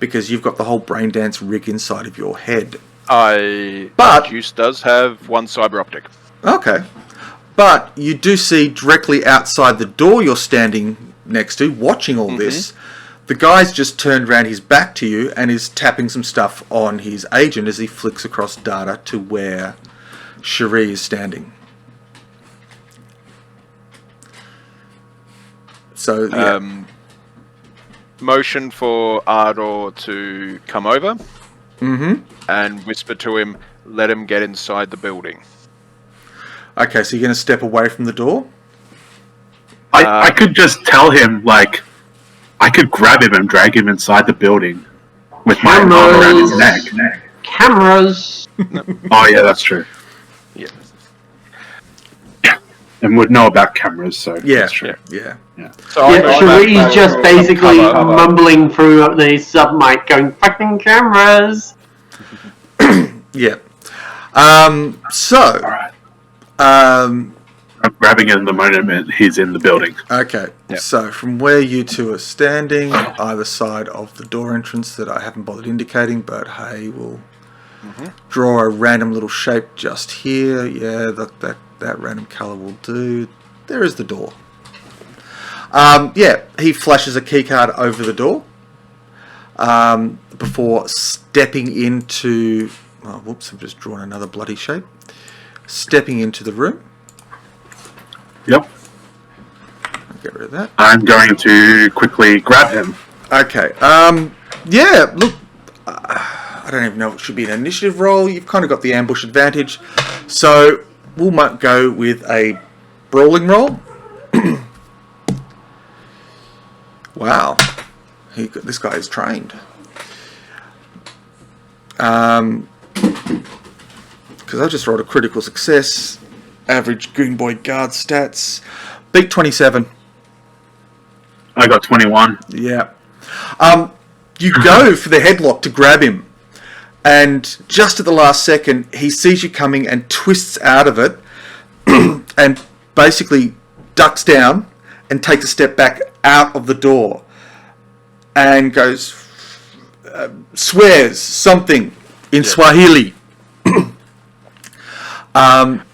Speaker 2: because you've got the whole brain dance rig inside of your head.
Speaker 3: But Juice does have one cyber optic.
Speaker 2: Okay. But you do see directly outside the door you're standing next to, watching all this, the guy's just turned around his back to you and is tapping some stuff on his agent as he flicks across data to where Cherie is standing. So, yeah.
Speaker 3: Motion for Ardor to come over and whisper to him, let him get inside the building.
Speaker 2: Okay, so you're going to step away from the door?
Speaker 4: I could just tell him, like, I could grab him and drag him inside the building with my arm around his neck.
Speaker 5: Cameras!
Speaker 4: Oh, yeah, that's true.
Speaker 3: Yeah.
Speaker 4: And would know about cameras, so
Speaker 2: Yeah,
Speaker 4: that's true.
Speaker 2: yeah.
Speaker 3: So I'm going
Speaker 5: Cherie's
Speaker 3: back
Speaker 5: just
Speaker 3: to
Speaker 5: basically
Speaker 3: cover.
Speaker 5: mumbling through the sub-mic going, fucking cameras!
Speaker 2: Yeah.
Speaker 4: I'm grabbing him the moment he's in the building.
Speaker 2: Okay, so from where you two are standing, either side of the door entrance that I haven't bothered indicating, but hey, we'll draw a random little shape just here. Yeah, that random colour will do. There is the door. Yeah, he flashes a keycard over the door before stepping into... Oh, whoops, I've just drawn another bloody shape. Stepping into the room.
Speaker 4: Yep.
Speaker 2: I'll get rid of that.
Speaker 4: I'm going to quickly grab him.
Speaker 2: Okay. Yeah, look, I don't even know if it should be an initiative roll. You've kind of got the ambush advantage. So we'll go with a brawling roll. Wow. This guy is trained. Because I just rolled a critical success. Average Goon Boy guard stats. Beat 27.
Speaker 4: I got 21.
Speaker 2: Yeah. You go for the headlock to grab him. And just at the last second, he sees you coming and twists out of it. And basically ducks down and takes a step back out of the door. And goes... swears something in Swahili.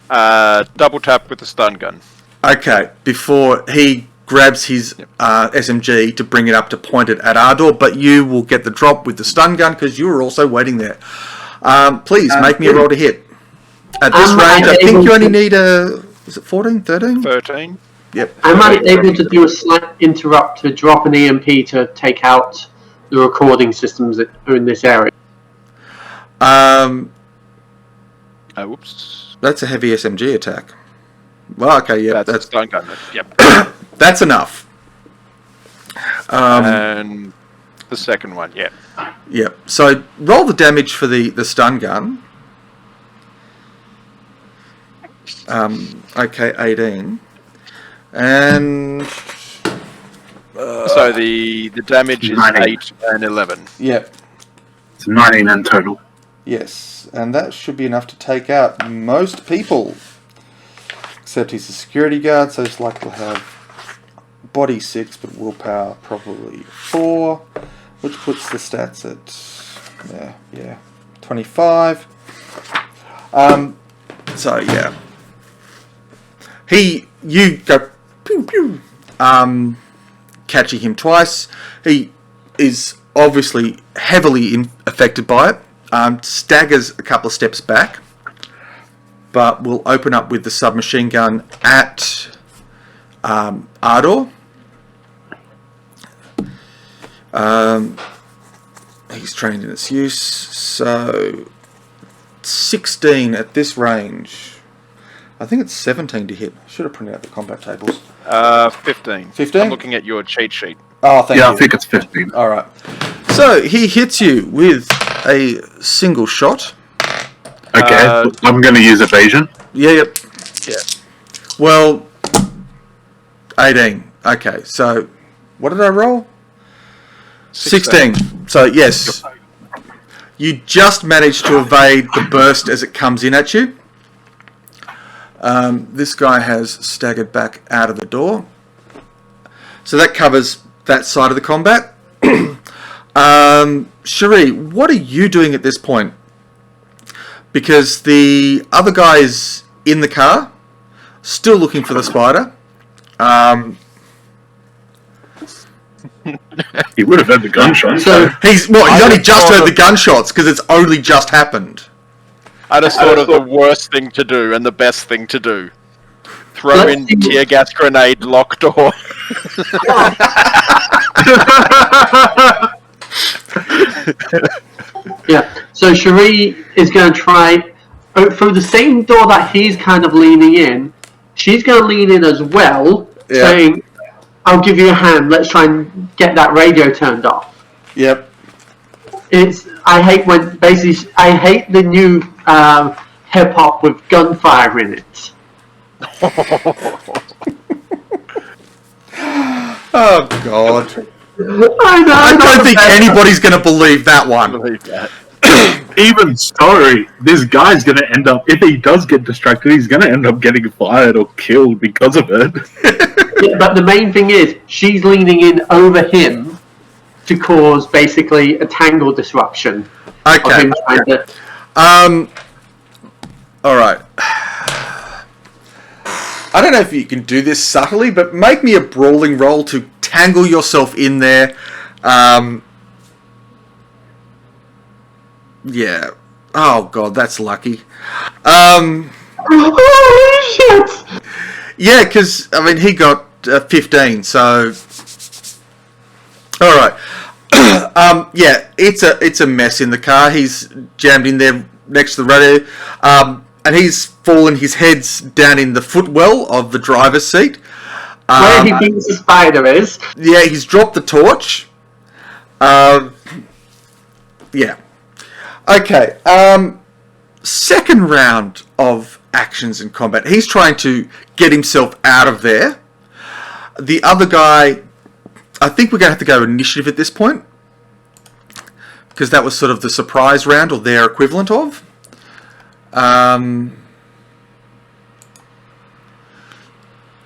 Speaker 3: Double tap with the stun gun.
Speaker 2: Okay, before he grabs his SMG to bring it up to point it at our door, but you will get the drop with the stun gun because you were also waiting there. Please make me a roll to hit. At this range, I think you only need a... Is it 14? 13?
Speaker 3: 13.
Speaker 2: Yep.
Speaker 5: Am I able to do a slight interrupt to drop an EMP to take out the recording systems that are in this area?
Speaker 3: Whoops.
Speaker 2: That's a heavy SMG attack. Well, okay, yeah.
Speaker 3: That's a stun gun. Yep.
Speaker 2: That's enough.
Speaker 3: And the second one, yeah.
Speaker 2: Yep. So roll the damage for the stun gun. Okay, 18. And...
Speaker 3: so the damage is
Speaker 4: 19.
Speaker 3: 8 and 11.
Speaker 2: Yep.
Speaker 4: It's 19 in total.
Speaker 2: Yes, and that should be enough to take out most people. Except he's a security guard, so he's likely to have body 6, but willpower probably 4, which puts the stats at 25. So yeah, you go pew pew, catching him twice. He is obviously heavily affected by it. Staggers a couple of steps back, but will open up with the submachine gun at Ardor. He's trained in its use, so 16 at this range. I think it's 17 to hit. I should have printed out the combat tables.
Speaker 3: 15.
Speaker 2: 15?
Speaker 3: I'm looking at your cheat sheet.
Speaker 2: Oh, thank you.
Speaker 4: I think it's 15.
Speaker 2: All right. So he hits you with a single shot.
Speaker 4: Okay, I'm going to use evasion.
Speaker 2: Yep.
Speaker 3: Yeah.
Speaker 2: Well, 18. Okay, so what did I roll? 16. So yes, you just managed to evade the burst as it comes in at you. This guy has staggered back out of the door. So that covers that side of the combat. Cherie, what are you doing at this point? Because the other guy is in the car, still looking for the spider.
Speaker 4: He would have had the gunshot.
Speaker 5: So
Speaker 2: He's only just heard the gunshots because it's only just happened.
Speaker 3: I just thought of the worst thing to do and the best thing to do. Throw in tear gas grenade, lock door.
Speaker 5: yeah, so Cherie is going to try through the same door that he's kind of leaning in. She's going to lean in as well, saying, "I'll give you a hand. Let's try and get that radio turned off."
Speaker 2: Yep.
Speaker 5: I hate the new hip hop with gunfire in it.
Speaker 2: Oh God.
Speaker 5: I
Speaker 2: don't think anybody's going to believe that one.
Speaker 4: Even so, this guy's going to end up, if he does get distracted, he's going to end up getting fired or killed because of it.
Speaker 5: Yeah, but the main thing is, she's leaning in over him to cause basically a tangle disruption.
Speaker 2: Okay.
Speaker 5: Of him trying to...
Speaker 2: Alright. I don't know if you can do this subtly, but make me a brawling roll to tangle yourself in there. Yeah. Oh God, that's lucky.
Speaker 5: Holy shit!
Speaker 2: Yeah, because, I mean, he got 15, so... Alright. Yeah, it's a mess in the car. He's jammed in there next to the radio. And he's fallen, his head's down in the footwell of the driver's seat.
Speaker 5: Where he thinks the spider is.
Speaker 2: Yeah, he's dropped the torch. Yeah. Okay. Second round of actions in combat. He's trying to get himself out of there. The other guy, I think we're going to have to go initiative at this point, because that was sort of the surprise round, or their equivalent of.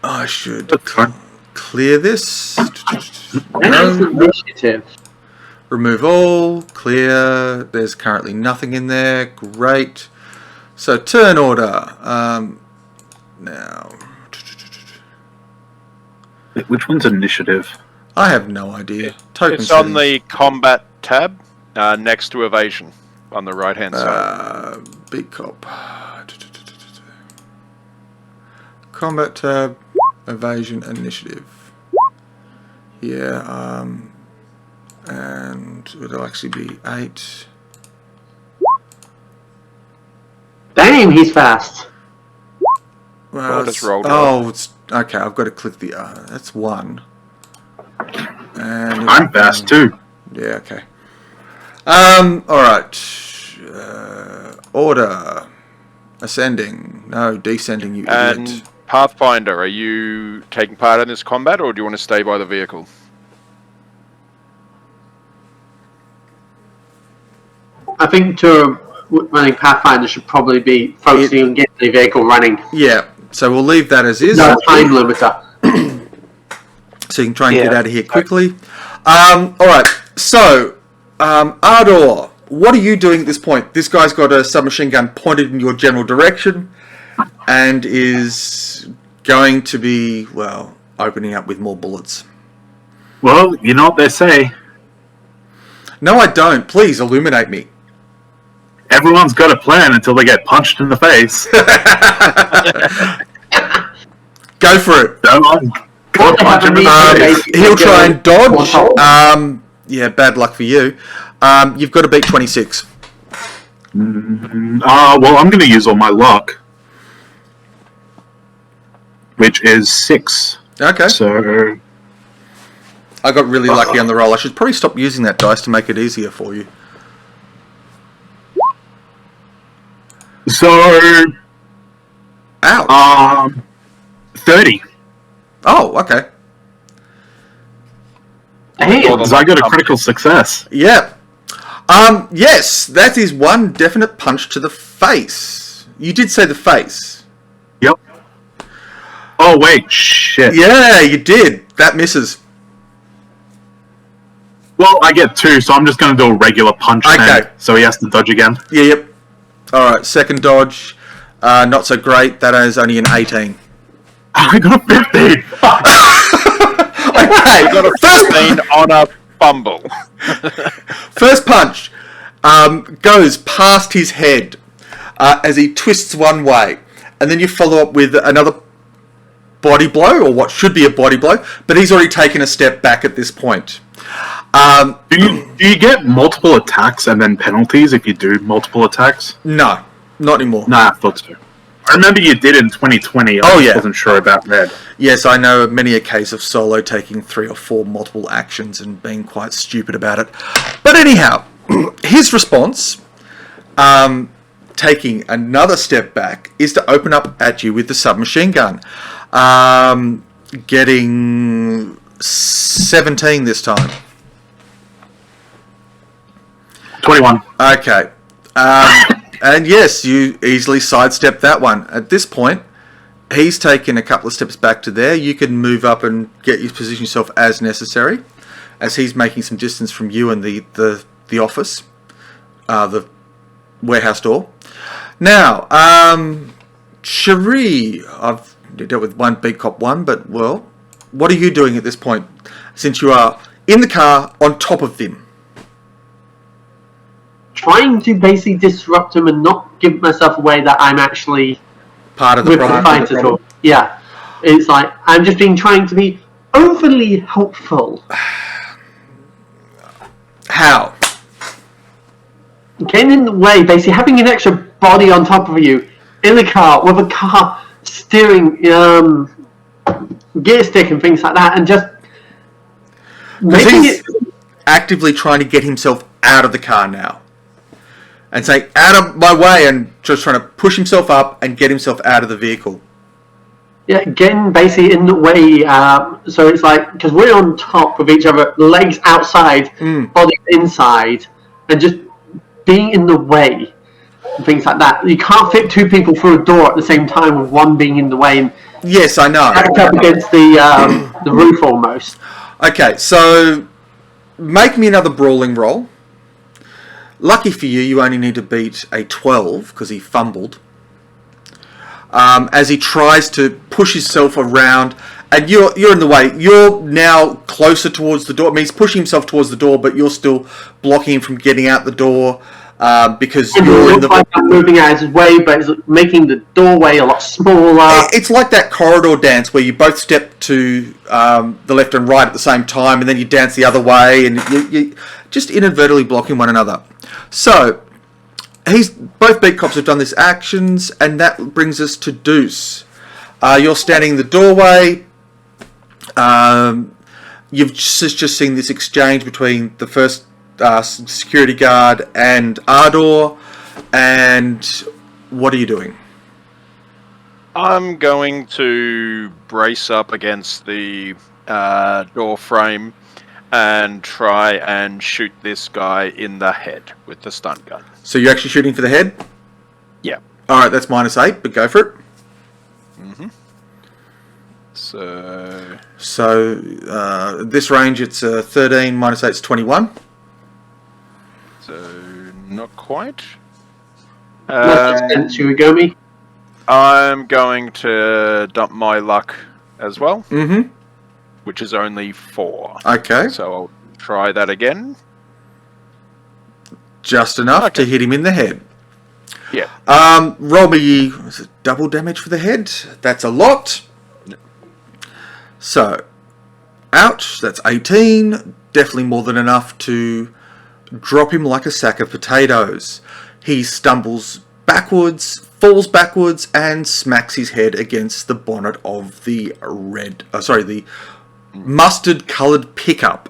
Speaker 2: I should clear this.
Speaker 5: Initiative.
Speaker 2: Remove all. Clear. There's currently nothing in there. Great. So turn order. Now.
Speaker 4: Which one's initiative?
Speaker 2: I have no idea. Token
Speaker 3: It's on
Speaker 2: settings.
Speaker 3: the combat tab next to evasion on the right hand side.
Speaker 2: Big cop. Combat tab. Evasion initiative. Yeah. And it'll actually be 8.
Speaker 5: Damn, he's fast.
Speaker 2: Well,
Speaker 3: I just rolled
Speaker 2: it's okay. I've got to click the. That's 1. And
Speaker 4: I'm fast too.
Speaker 2: Yeah. Okay. All right. Order. Ascending. No, descending. You idiot.
Speaker 3: And Pathfinder, are you taking part in this combat, or do you want to stay by the vehicle?
Speaker 5: I think running Pathfinder should probably be focusing on getting the vehicle running.
Speaker 2: Yeah. So we'll leave that as is.
Speaker 5: No time limiter.
Speaker 2: So you can try and get out of here quickly. All right. So, Ardor, what are you doing at this point? This guy's got a submachine gun pointed in your general direction and is going to be, well, opening up with more bullets.
Speaker 4: Well, you know what they say.
Speaker 2: No, I don't. Please illuminate me.
Speaker 4: Everyone's got a plan until they get punched in the face.
Speaker 2: Go for it.
Speaker 4: Go punch him in the face.
Speaker 2: He'll try and dodge. Yeah, bad luck for you. You've got to beat 26.
Speaker 4: Well, I'm going to use all my luck, which is 6.
Speaker 2: Okay.
Speaker 4: So
Speaker 2: I got really lucky on the roll. I should probably stop using that dice to make it easier for you. Ouch.
Speaker 4: 30.
Speaker 2: Oh, okay.
Speaker 4: Because I got a critical success.
Speaker 2: Yeah. Yes, that is one definite punch to the face. You did say the face.
Speaker 4: Yep. Oh, wait, shit.
Speaker 2: Yeah, you did. That misses.
Speaker 4: Well, I get 2, so I'm just going to do a regular punch then. So he has to dodge again.
Speaker 2: Yeah, yep. Alright, second dodge. Not so great. That is only an 18.
Speaker 4: I got a 15.
Speaker 2: Okay,
Speaker 3: You got a 15 on a fumble.
Speaker 2: first punch goes past his head as he twists one way. And then you follow up with another body blow, or what should be a body blow, but he's already taken a step back at this point.
Speaker 4: Do you get multiple attacks and then penalties if you do multiple attacks?
Speaker 2: No, not anymore.
Speaker 4: Nah, I thought so. I remember you did in 2020. I wasn't sure about Red.
Speaker 2: Yes, I know many a case of Solo taking 3 or 4 multiple actions and being quite stupid about it. But anyhow, his response, taking another step back, is to open up at you with the submachine gun. Getting 17 this time.
Speaker 4: 21.
Speaker 2: Okay. And yes, you easily sidestep that one. At this point, he's taken a couple of steps back to there. You can move up and position yourself as necessary, as he's making some distance from you and the office, the warehouse door. Now, Cherie, I've dealt with one big cop one, but well, what are you doing at this point, since you are in the car on top of them?
Speaker 5: Trying to basically disrupt him and not give myself away that I'm actually
Speaker 2: Part of the
Speaker 5: with the
Speaker 2: problem.
Speaker 5: fight at all. Yeah. It's like, I'm just trying to be overly helpful.
Speaker 2: How?
Speaker 5: Getting in the way, basically having an extra body on top of you in the car with a car steering gear stick and things like that, and just making
Speaker 2: He's
Speaker 5: it
Speaker 2: actively trying to get himself out of the car now. and saying, out of my way, and just trying to push himself up and get himself out of the vehicle.
Speaker 5: Yeah, getting basically in the way. So it's like, because we're on top of each other, legs outside, body inside, and just being in the way, and things like that. You can't fit two people through a door at the same time with one being in the way and
Speaker 2: Yes, I know.
Speaker 5: backed up against the roof almost.
Speaker 2: Okay, so make me another brawling roll. Lucky for you, you only need to beat a 12 because he fumbled. As he tries to push himself around, and you're in the way. You're now closer towards the door. I mean, he's pushing himself towards the door, but you're still blocking him from getting out the door because you're in the.
Speaker 5: Like I'm moving out of his way, but it's making the doorway a lot smaller.
Speaker 2: It's like that corridor dance where you both step to the left and right at the same time, and then you dance the other way, and you just inadvertently blocking one another. So. Both beat cops have done these actions, and that brings us to Deuce. You're standing in the doorway. You've just seen this exchange between the first security guard and Ardor, and what are you doing?
Speaker 3: I'm going to brace up against the door frame and try and shoot this guy in the head with the stun gun.
Speaker 2: So you're actually shooting for the head?
Speaker 3: Yeah.
Speaker 2: Alright, that's -8, but go for it.
Speaker 3: Mm-hmm.
Speaker 2: So this range it's 13, -8 is 21.
Speaker 3: So, not quite.
Speaker 5: Should we go me?
Speaker 3: I'm going to dump my luck as well.
Speaker 2: Mm-hmm.
Speaker 3: Which is only 4.
Speaker 2: Okay.
Speaker 3: So I'll try that again.
Speaker 2: Just enough to hit him in the head.
Speaker 3: Yeah.
Speaker 2: Roll me double damage for the head. That's a lot. So, ouch, that's 18. Definitely more than enough to drop him like a sack of potatoes. He stumbles backwards, falls backwards, and smacks his head against the bonnet of the the mustard-coloured pickup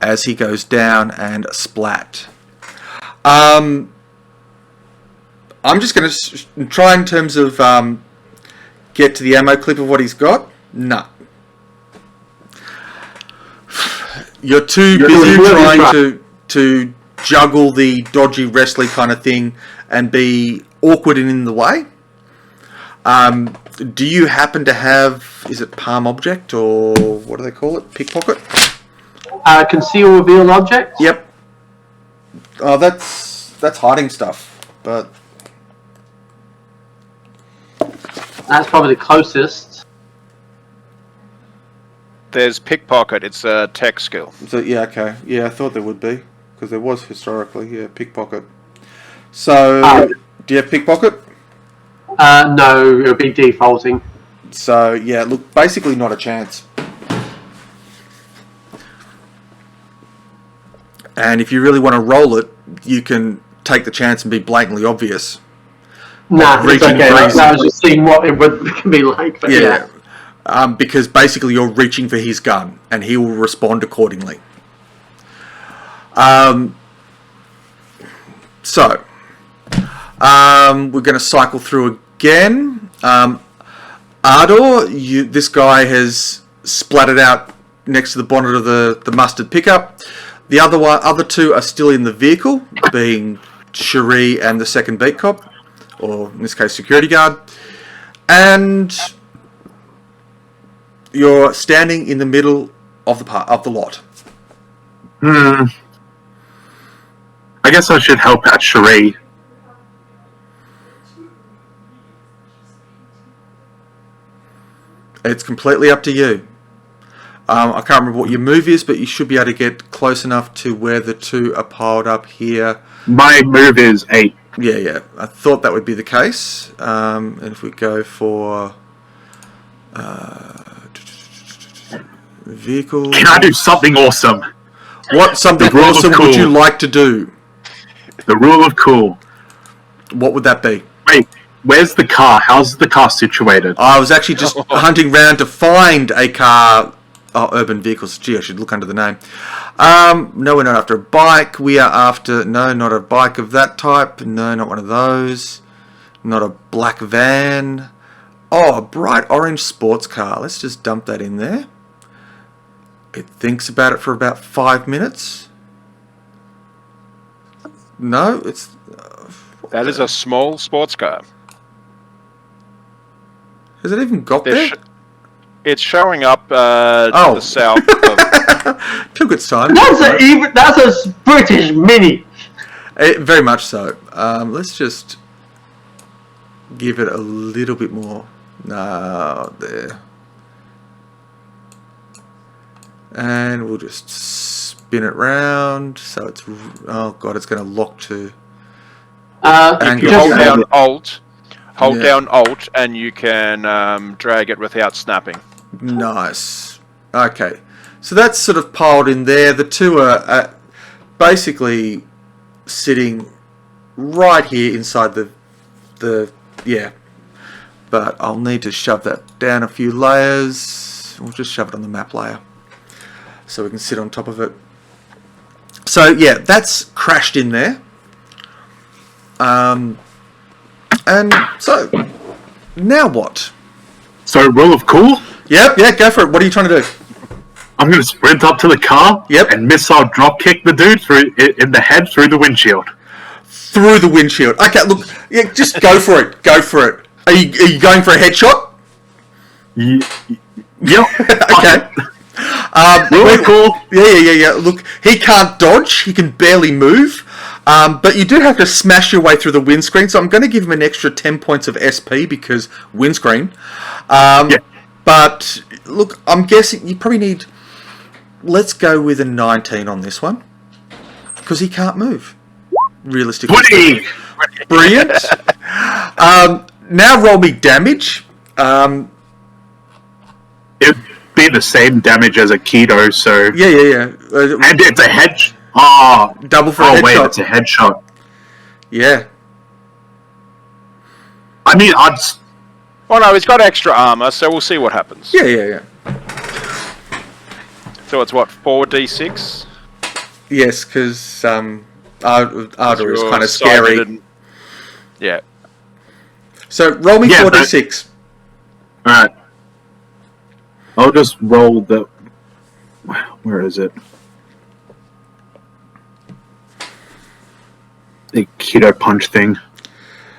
Speaker 2: as he goes down and splat. I'm just going to try in terms of get to the ammo clip of what he's got. No. You're too busy trying to juggle the dodgy wrestling kind of thing and be awkward and in the way. Do you happen to have, is it palm object or what do they call it? Pickpocket?
Speaker 5: Conceal reveal object?
Speaker 2: Yep. Oh, that's hiding stuff, but
Speaker 5: that's probably the closest.
Speaker 3: There's pickpocket. It's a tech skill.
Speaker 2: so yeah, okay, yeah, I thought there would be because there was historically, yeah, pickpocket. So, do you have pickpocket?
Speaker 5: No, it'll be defaulting.
Speaker 2: So yeah, look, basically not a chance. And if you really want to roll it, you can take the chance and be blatantly obvious.
Speaker 5: Nah, it's
Speaker 2: reaching
Speaker 5: okay.
Speaker 2: for
Speaker 5: I
Speaker 2: his-
Speaker 5: was just seeing what it would be like. But yeah.
Speaker 2: Because basically you're reaching for his gun, and he will respond accordingly. So, we're going to cycle through again. Ardor, this guy has splattered out next to the bonnet of the mustard pickup. The other two are still in the vehicle, being Cherie and the second beat cop, or in this case, security guard. And you're standing in the middle of the lot.
Speaker 4: I guess I should help out Cherie.
Speaker 2: It's completely up to you. I can't remember what your move is, but you should be able to get close enough to where the two are piled up here.
Speaker 4: My move is 8.
Speaker 2: Yeah. I thought that would be the case. And if we go for vehicle,
Speaker 4: Can I do something awesome?
Speaker 2: what something
Speaker 4: The rule of
Speaker 2: awesome would
Speaker 4: cool.
Speaker 2: you like to do?
Speaker 4: The rule of cool.
Speaker 2: What would that be?
Speaker 4: Wait, where's the car? How's the car situated?
Speaker 2: I was actually just hunting round to find a car urban vehicles. Gee, I should look under the name. No, we're not after a bike. We are after... No, not a bike of that type. No, not one of those. Not a black van. Oh, a bright orange sports car. Let's just dump that in there. It thinks about it for about 5 minutes. No, it's...
Speaker 3: That is a small sports car.
Speaker 2: Has it even got there?
Speaker 3: It's showing up to the south of...
Speaker 2: Took its time.
Speaker 5: That's a British Mini.
Speaker 2: Very much so. Let's just give it a little bit more. No, there. And we'll just spin it round. So it's... Oh, God, it's going to lock to...
Speaker 3: If you hold down Alt... Hold down Alt and you can drag it without snapping.
Speaker 2: Nice. Okay. So that's sort of piled in there. The two are basically sitting right here inside the yeah. But I'll need to shove that down a few layers. We'll just shove it on the map layer so we can sit on top of it. So yeah, that's crashed in there. And so, now what?
Speaker 4: So, roll of cool?
Speaker 2: Yep, yeah, go for it. What are you trying to do?
Speaker 4: I'm going to sprint up to the car.
Speaker 2: Yep.
Speaker 4: And missile drop kick the dude in the head through the windshield.
Speaker 2: Through the windshield. Okay, look, yeah, just go for it. Go for it. Are you going for a headshot?
Speaker 4: Yep.
Speaker 2: Okay.
Speaker 4: Really cool.
Speaker 2: Yeah. Look, he can't dodge. He can barely move. But you do have to smash your way through the windscreen, so I'm going to give him an extra 10 points of SP because windscreen.
Speaker 4: Yeah.
Speaker 2: But, look, I'm guessing you probably need... Let's go with a 19 on this one. Because he can't move. Realistically.
Speaker 4: 20!
Speaker 2: Brilliant. Now roll me damage.
Speaker 4: It'd be the same damage as a keto, so...
Speaker 2: Yeah.
Speaker 4: And it's a headshot. Oh,
Speaker 2: double for a headshot.
Speaker 4: Wait, it's a headshot.
Speaker 2: Yeah.
Speaker 4: I mean,
Speaker 3: Well, no, he's got extra armor, so we'll see what happens.
Speaker 2: Yeah.
Speaker 3: So it's what, 4d6?
Speaker 2: Yes, because Ardor is kind of scary.
Speaker 3: Yeah.
Speaker 2: So roll me 4d6.
Speaker 4: Alright. I'll just roll the... Where is it? The keto punch thing.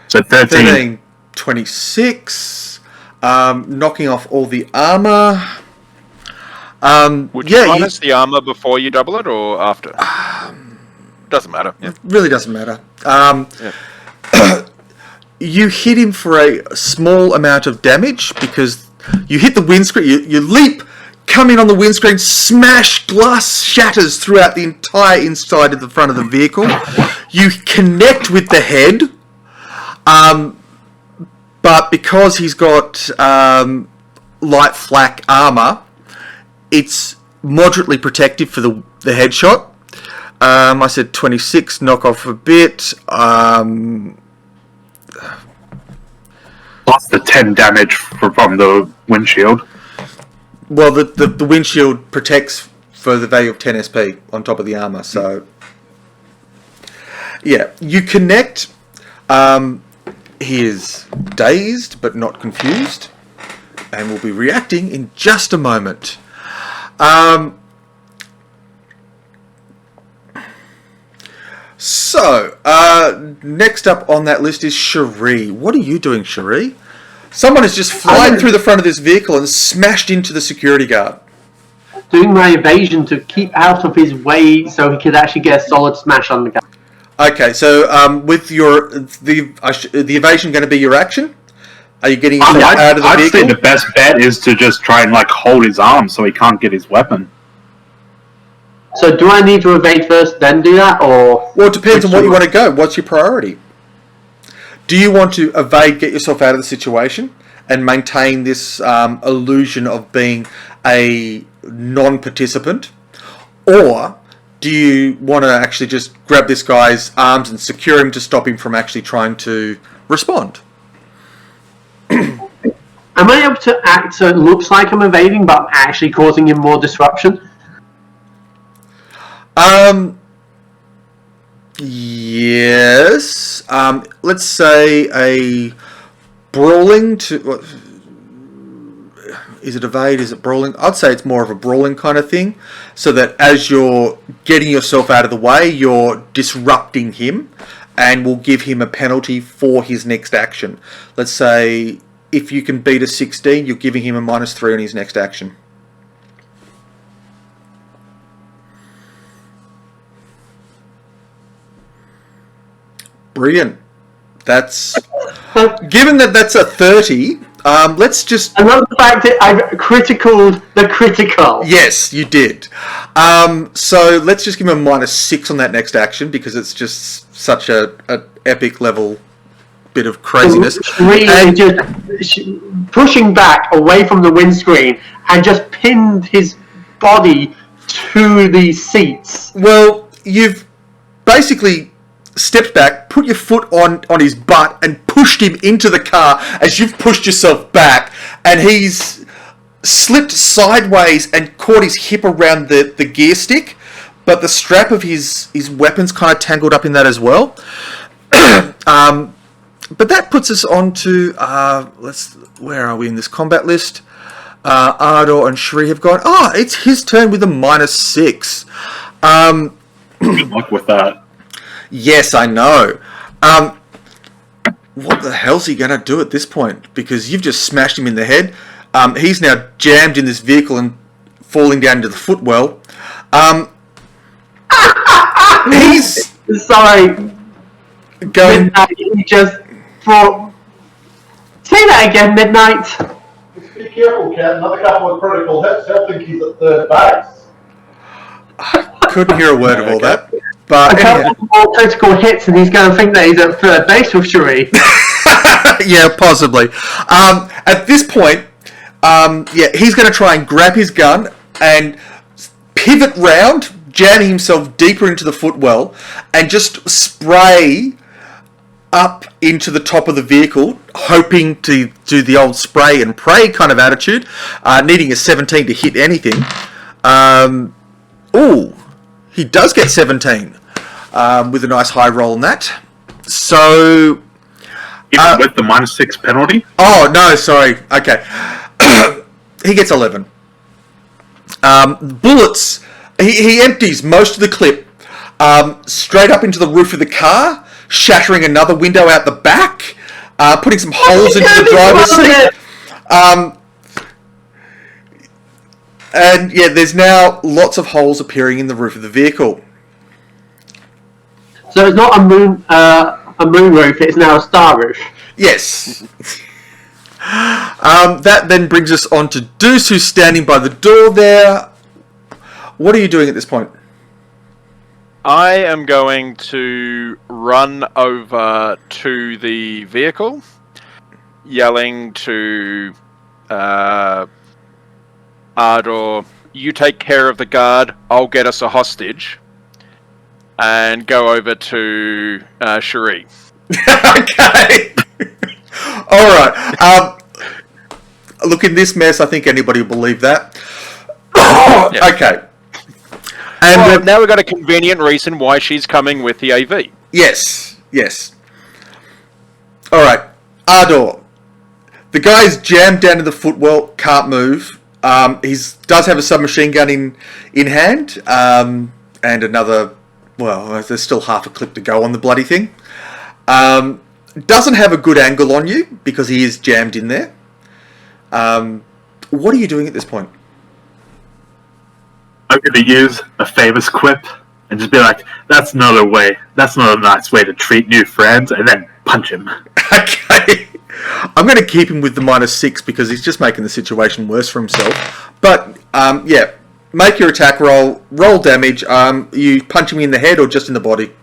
Speaker 4: So 13.
Speaker 2: 26. Knocking off all the armor.
Speaker 3: Would you minus the armor before you double it or after? Doesn't matter. Yeah.
Speaker 2: Really doesn't matter. You hit him for a small amount of damage because you hit the windscreen, you leap, come in on the windscreen, smash, glass shatters throughout the entire inside of the front of the vehicle. You connect with the head, but because he's got light flak armor, it's moderately protective for the headshot. I said 26, knock off a bit.
Speaker 4: Plus the 10 damage from the windshield.
Speaker 2: Well, the windshield protects for the value of 10 SP on top of the armor, so... Yeah, you connect. He is dazed, but not confused. And will be reacting in just a moment. So, next up on that list is Cherie. What are you doing, Cherie? Someone has just flown through the front of this vehicle and smashed into the security guard.
Speaker 5: Doing my evasion to keep out of his way so he could actually get a solid smash on the guy.
Speaker 2: Okay, so with the evasion going to be your action? Are you getting out of the vehicle?
Speaker 4: I'd say the best bet is to just try and hold his arm so he can't get his weapon.
Speaker 5: So do I need to evade first, then do that, or...?
Speaker 2: Well, it depends on what you want to go. What's your priority? Do you want to evade, get yourself out of the situation, and maintain this illusion of being a non-participant? Or do you want to actually just grab this guy's arms and secure him to stop him from actually trying to respond?
Speaker 5: am I able to act so it looks like I'm evading, but I'm actually causing him more disruption?
Speaker 2: Yes. Let's say a brawling to... Is it evade? Is it brawling? I'd say it's more of a brawling kind of thing. So that as you're getting yourself out of the way, you're disrupting him and will give him a penalty for his next action. Let's say if you can beat a 16, you're giving him a -3 on his next action. Brilliant. That's... Given that that's a 30... let's just...
Speaker 5: I love the fact that I've criticaled the critical.
Speaker 2: Yes, you did. So let's just give him a -6 on that next action because it's just such a epic level bit of craziness.
Speaker 5: Really just pushing back away from the windscreen and just pinned his body to the seats.
Speaker 2: Well, you've basically stepped back, put your foot on his butt and pushed him into the car as you've pushed yourself back, and he's slipped sideways and caught his hip around the gear stick, but the strap of his weapon's kind of tangled up in that as well. But that puts us on to where are we in this combat list? Ardor and Shri have gone. Oh, it's his turn with a -6.
Speaker 4: Good luck with that.
Speaker 2: Yes, I know. What the hell's he going to do at this point? Because you've just smashed him in the head. He's now jammed in this vehicle and falling down into the footwell. He's
Speaker 5: Sorry,
Speaker 2: going...
Speaker 5: Midnight, he just thought... Say that again, Midnight.
Speaker 6: Just be careful, Ken. Another couple of critical hits, he'll think he's at third base.
Speaker 2: Couldn't hear a word of all that. But
Speaker 5: A
Speaker 2: anyhow.
Speaker 5: couple more critical hits and he's going to think that he's at third base with Cherie.
Speaker 2: Yeah, possibly. At this point, he's going to try and grab his gun and pivot round, jamming himself deeper into the footwell, and just spray up into the top of the vehicle, hoping to do the old spray and pray kind of attitude, needing a 17 to hit anything. Ooh, he does get 17 with a nice high roll on that. So...
Speaker 4: Even with the -6 penalty?
Speaker 2: Oh, no, sorry. Okay. He gets 11. Bullets, he empties most of the clip straight up into the roof of the car, shattering another window out the back, putting some holes into the driver's seat. And yeah, there's now lots of holes appearing in the roof of the vehicle.
Speaker 5: So it's not a moon roof, it's now a star roof.
Speaker 2: Yes. That then brings us on to Deuce, who's standing by the door there. What are you doing at this point?
Speaker 3: I am going to run over to the vehicle, yelling to Ardor, "You take care of the guard, I'll get us a hostage," and go over to Cherie.
Speaker 2: Okay. Alright. Look, in this mess, I think anybody will believe that.
Speaker 3: Yeah.
Speaker 2: Okay. And
Speaker 3: Well, now we've got a convenient reason why she's coming with the AV.
Speaker 2: yes. Alright. Ardor. The guy's jammed down to the footwell, can't move. He does have a submachine gun in hand, and another... Well, there's still half a clip to go on the bloody thing. Doesn't have a good angle on you because he is jammed in there. What are you doing at this point?
Speaker 4: I'm going to use a famous quip and just be like, that's not a nice way to treat new friends, and then punch him.
Speaker 2: Okay. I'm going to keep him with the -6 because he's just making the situation worse for himself. But, yeah. Make your attack roll. Roll damage. You punch him in the head or just in the body?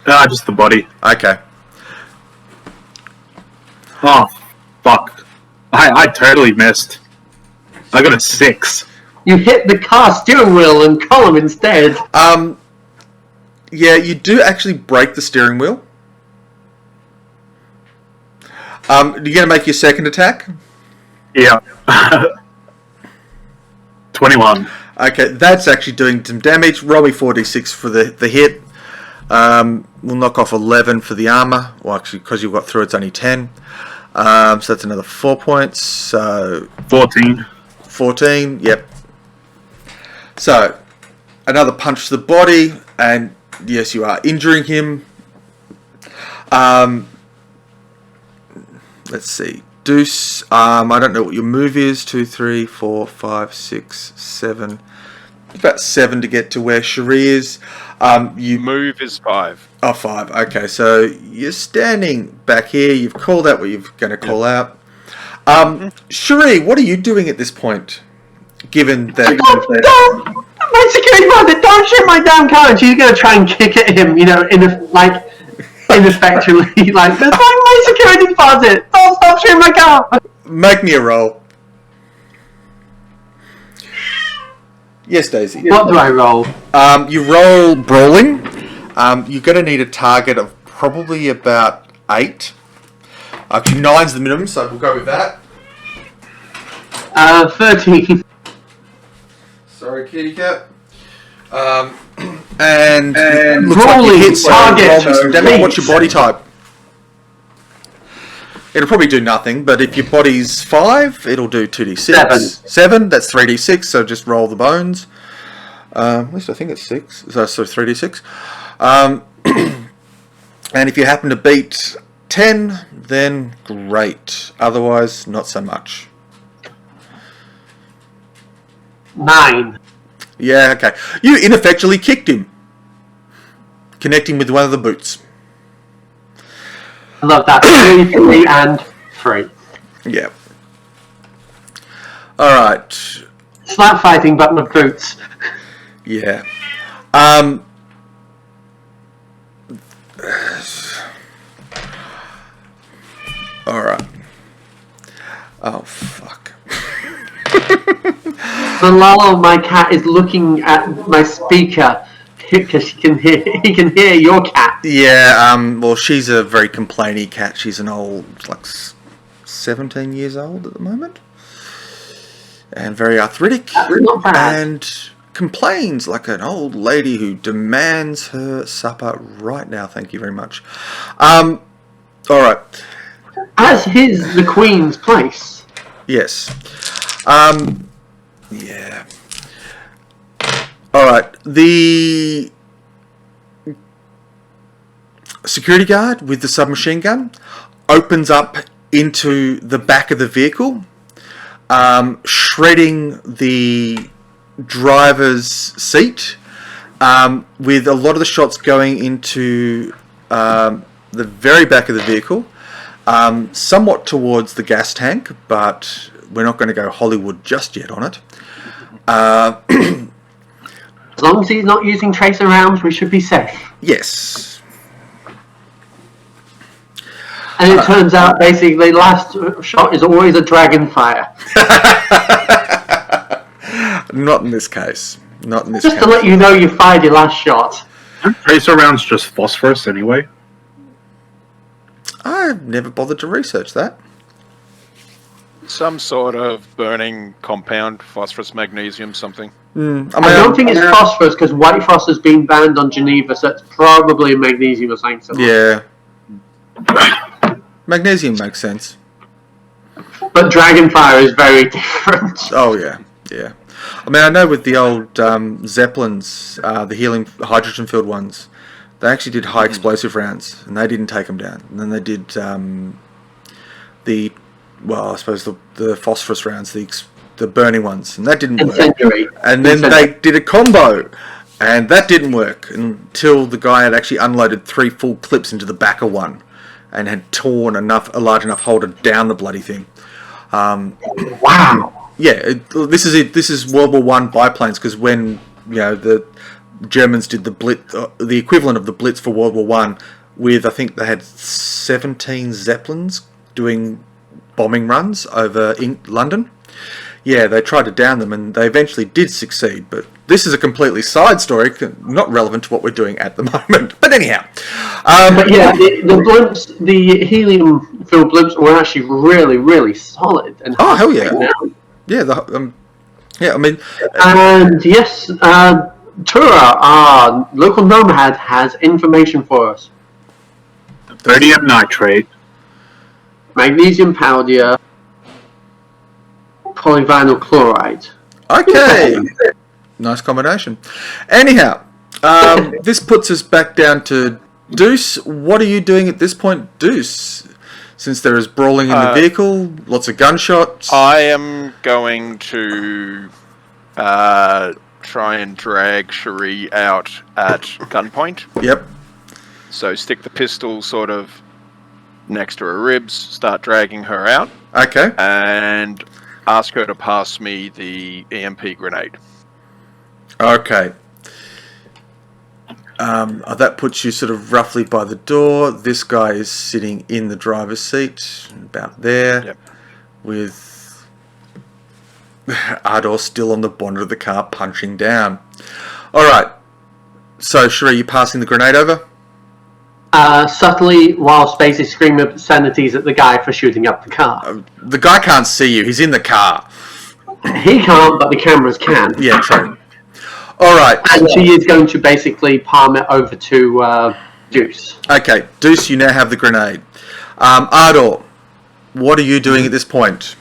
Speaker 4: Just the body.
Speaker 2: Okay.
Speaker 4: Oh, fuck. I totally missed. I got a 6.
Speaker 5: You hit the car steering wheel and column instead.
Speaker 2: Yeah, you do actually break the steering wheel. You're going to make your second attack?
Speaker 4: Yeah. 21.
Speaker 2: Okay, that's actually doing some damage. Roll me 4d6 for the hit. We'll knock off 11 for the armor. Well, actually, because you've got through, it's only 10. So that's another 4 points. So
Speaker 4: 14.
Speaker 2: 14, yep. So, another punch to the body, and yes, you are injuring him. Let's see. Deuce, I don't know what your move is. 2, 3, 4, 5, 6, 7. It's about 7 to get to where Cherie is. You
Speaker 3: Move is 5.
Speaker 2: Oh, 5. Okay, so you're standing back here. You've called out what you're going to call out. Cherie, what are you doing at this point? Given that...
Speaker 5: Don't! My security deposit, don't shoot my damn car! And she's going to try and kick at him, ineffectually. Like, that's my security deposit! Don't stop shooting my car!
Speaker 2: Make me a roll. Yes, Daisy.
Speaker 5: What do I roll?
Speaker 2: You roll brawling. You're going to need a target of probably about 8. Actually, 9's the minimum, so we'll go with that.
Speaker 5: 13.
Speaker 2: Sorry, kitty cat. And looks like
Speaker 5: rolling
Speaker 2: you hit
Speaker 5: target.
Speaker 2: some damage. What's your body type? It'll probably do nothing, but if your body's 5, it'll do 2d6. 7, that's 3d6, so just roll the bones. At least I think it's 6, so 3d6. And if you happen to beat 10, then great. Otherwise, not so much.
Speaker 5: 9.
Speaker 2: Yeah, okay. You ineffectually kicked him, connecting with one of the boots.
Speaker 5: I love that. 3 and 3.
Speaker 2: Yeah. Alright.
Speaker 5: Slap fighting, but with boots.
Speaker 2: Yeah. Alright. Oh, fuck.
Speaker 5: So Lalo, my cat, is looking at my speaker because he can hear your cat.
Speaker 2: Yeah, well, she's a very complainy cat. She's an old, like, 17 years old at the moment. And very arthritic.
Speaker 5: Not bad.
Speaker 2: And complains like an old lady who demands her supper right now. Thank you very much. Alright.
Speaker 5: As the Queen's place.
Speaker 2: Yes. Yeah. Alright. The security guard with the submachine gun opens up into the back of the vehicle, shredding the driver's seat, with a lot of the shots going into the very back of the vehicle, somewhat towards the gas tank, but we're not going to go Hollywood just yet on it.
Speaker 5: As long as he's not using tracer rounds, we should be safe.
Speaker 2: Yes.
Speaker 5: And it turns out, basically, last shot is always a dragon fire.
Speaker 2: Not in this case. Not in this
Speaker 5: Just
Speaker 2: case.
Speaker 5: to let you know you fired your last shot.
Speaker 4: Aren't tracer rounds just phosphorus anyway?
Speaker 2: I've never bothered to research that.
Speaker 3: Some sort of burning compound, phosphorus, magnesium, something.
Speaker 2: I
Speaker 5: don't think it's phosphorus because white phosphorus has been banned on Geneva, so it's probably magnesium or something similar.
Speaker 2: Yeah. Magnesium makes sense.
Speaker 5: But dragonfire is very different.
Speaker 2: Oh, yeah. Yeah. I mean, I know with the old Zeppelins, the helium hydrogen-filled ones, they actually did high explosive rounds, and they didn't take them down. And then they did I suppose the phosphorus rounds, the burning ones, and that didn't work. And then they did a combo, and that didn't work until the guy had actually unloaded 3 full clips into the back of one, and had torn a large enough hole to down the bloody thing.
Speaker 5: Wow.
Speaker 2: Yeah, this is it. This is World War One biplanes, because when the Germans did the equivalent of the Blitz for World War One, with I think they had 17 Zeppelins doing bombing runs over London. Yeah, they tried to down them, and they eventually did succeed. But this is a completely side story, not relevant to what we're doing at the moment. But anyhow,
Speaker 5: But yeah, the blimps, the helium-filled blimps were actually really, really solid. And
Speaker 2: oh hell yeah,
Speaker 5: now.
Speaker 2: yeah. Yeah, I mean,
Speaker 5: And yes, Tura, our local nomad, has information for us.
Speaker 4: Sodium nitrate.
Speaker 5: Magnesium powder, polyvinyl chloride.
Speaker 2: okay, nice combination. Anyhow, this puts us back down to Deuce. What are you doing at this point, Deuce? Since there is brawling in the vehicle, lots of gunshots.
Speaker 3: I am going to try and drag Cherie out at gunpoint.
Speaker 2: Yep.
Speaker 3: So stick the pistol sort of next to her ribs, start dragging her out,
Speaker 2: Okay.
Speaker 3: and ask her to pass me the EMP grenade.
Speaker 2: Okay. That puts you sort of roughly by the door. This guy is sitting in the driver's seat, about there,
Speaker 3: Yep.
Speaker 2: with Ardor still on the bonnet of the car, punching down. All right. So, Cherie, you passing the grenade over?
Speaker 5: Subtly, while Spacey screaming obscenities at the guy for shooting up the car.
Speaker 2: The guy can't see you. He's in the car.
Speaker 5: He can't, but the cameras can.
Speaker 2: Yeah, true. All right.
Speaker 5: And she is going to basically palm it over to Deuce.
Speaker 2: Okay, Deuce, you now have the grenade. Ardor, what are you doing at this point?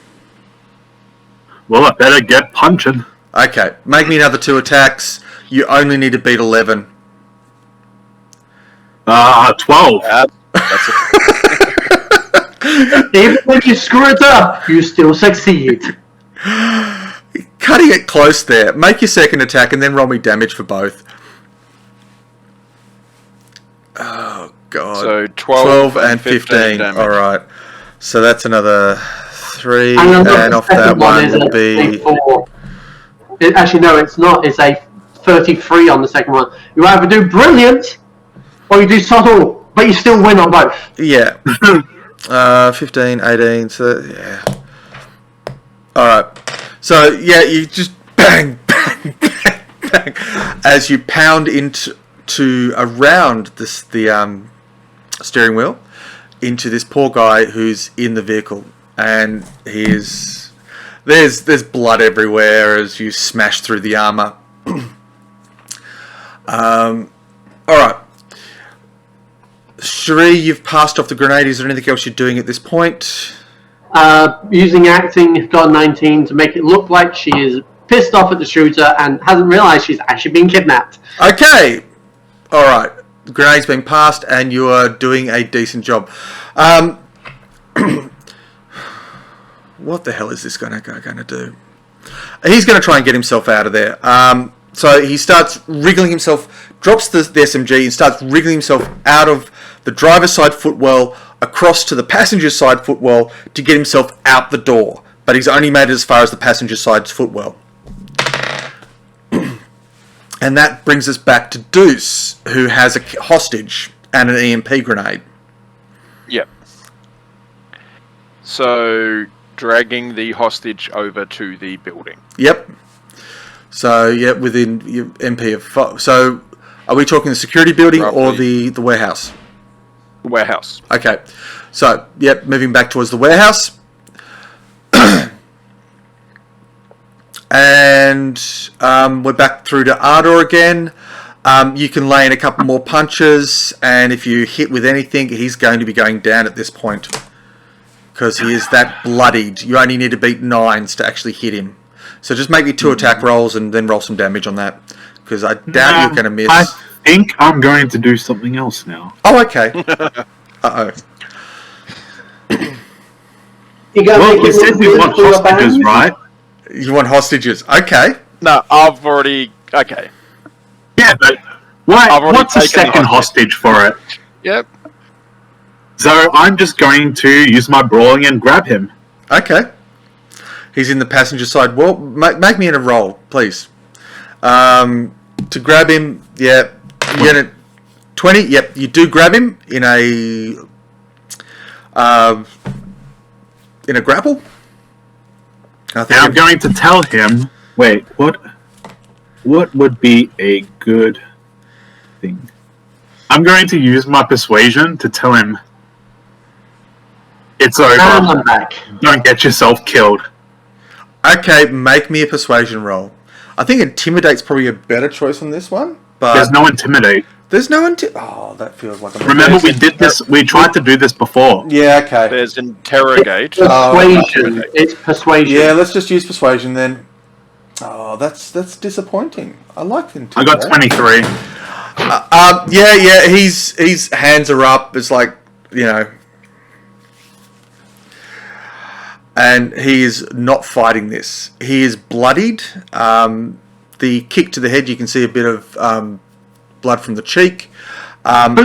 Speaker 4: Well, I better get punching.
Speaker 2: Okay, make me another 2 attacks. You only need to beat 11.
Speaker 4: 12.
Speaker 3: That's
Speaker 5: Even when you screw it up, you still succeed.
Speaker 2: Cutting it close there. Make your second attack and then roll me damage for both. Oh, God.
Speaker 3: So 12
Speaker 2: and 15.
Speaker 3: damage.
Speaker 2: Alright. So that's another 3.
Speaker 5: And
Speaker 2: And off that one will be...
Speaker 5: Actually, no, it's not. It's a 33 on the second one. You either do brilliant or you do subtle, but you still win on both.
Speaker 2: Yeah. 15, 18, so yeah. Alright. So yeah, you just bang, bang, bang, bang as you pound into around the steering wheel into this poor guy who's in the vehicle, and there's blood everywhere as you smash through the armor. Alright. Cherie, you've passed off the grenade. Is there anything else you're doing at this point?
Speaker 5: Using acting, got a 19 to make it look like she is pissed off at the shooter and hasn't realised she's actually been kidnapped.
Speaker 2: Okay. Alright. The grenade's been passed and you are doing a decent job. What the hell is this guy going to do? He's going to try and get himself out of there. So he starts wriggling himself, drops the SMG and starts wriggling himself out of the driver's side footwell across to the passenger side footwell to get himself out the door. But he's only made it as far as the passenger side's footwell. And that brings us back to Deuce, who has a hostage and an EMP grenade.
Speaker 3: Yep. So, dragging the hostage over to the building.
Speaker 2: Yep. So, yeah, within your MP of 5. So, are we talking the security building or the warehouse?
Speaker 3: Warehouse.
Speaker 2: Okay. So, yep, moving back towards the warehouse. And we're back through to Ardor again. You can lay in a couple more punches, and if you hit with anything, he's going to be going down at this point. Because he is that bloodied. You only need to beat 9s to actually hit him. So just make me 2 attack rolls and then roll some damage on that. Because I doubt you're going to miss.
Speaker 4: I think I'm going to do something else now.
Speaker 2: Oh, okay. Uh-oh.
Speaker 4: Well, you said we want hostages, right?
Speaker 2: You want hostages. Okay.
Speaker 3: No, I've already... Okay.
Speaker 4: Yeah, but why?
Speaker 3: I've already
Speaker 4: What's a
Speaker 3: taken the
Speaker 4: second hostage for it?
Speaker 3: Yep.
Speaker 4: So I'm just going to use my brawling and grab him.
Speaker 2: Okay. He's in the passenger side. Well, make me in a roll, please. To grab him, yeah. You get a 20. Yep, you do grab him in a grapple. I think
Speaker 4: And I'm going to tell him. Wait, what would be a good thing? I'm going to use my persuasion to tell him it's over.
Speaker 5: And I'm back.
Speaker 4: Don't get yourself killed.
Speaker 2: Okay, make me a persuasion roll. I think Intimidate's probably a better choice on this one, but
Speaker 4: There's no intimidate.
Speaker 2: there's no Oh, that feels like a
Speaker 4: Remember, we did this. We tried to do this before.
Speaker 2: Yeah, okay.
Speaker 3: There's interrogate.
Speaker 5: Persuasion. It's persuasion.
Speaker 2: Yeah, let's just use persuasion then. Oh, that's disappointing. I like the
Speaker 4: I got 23.
Speaker 2: Yeah. His hands are up. It's like, and he is not fighting this. He is bloodied. The kick to the head, you can see a bit of blood from the cheek. And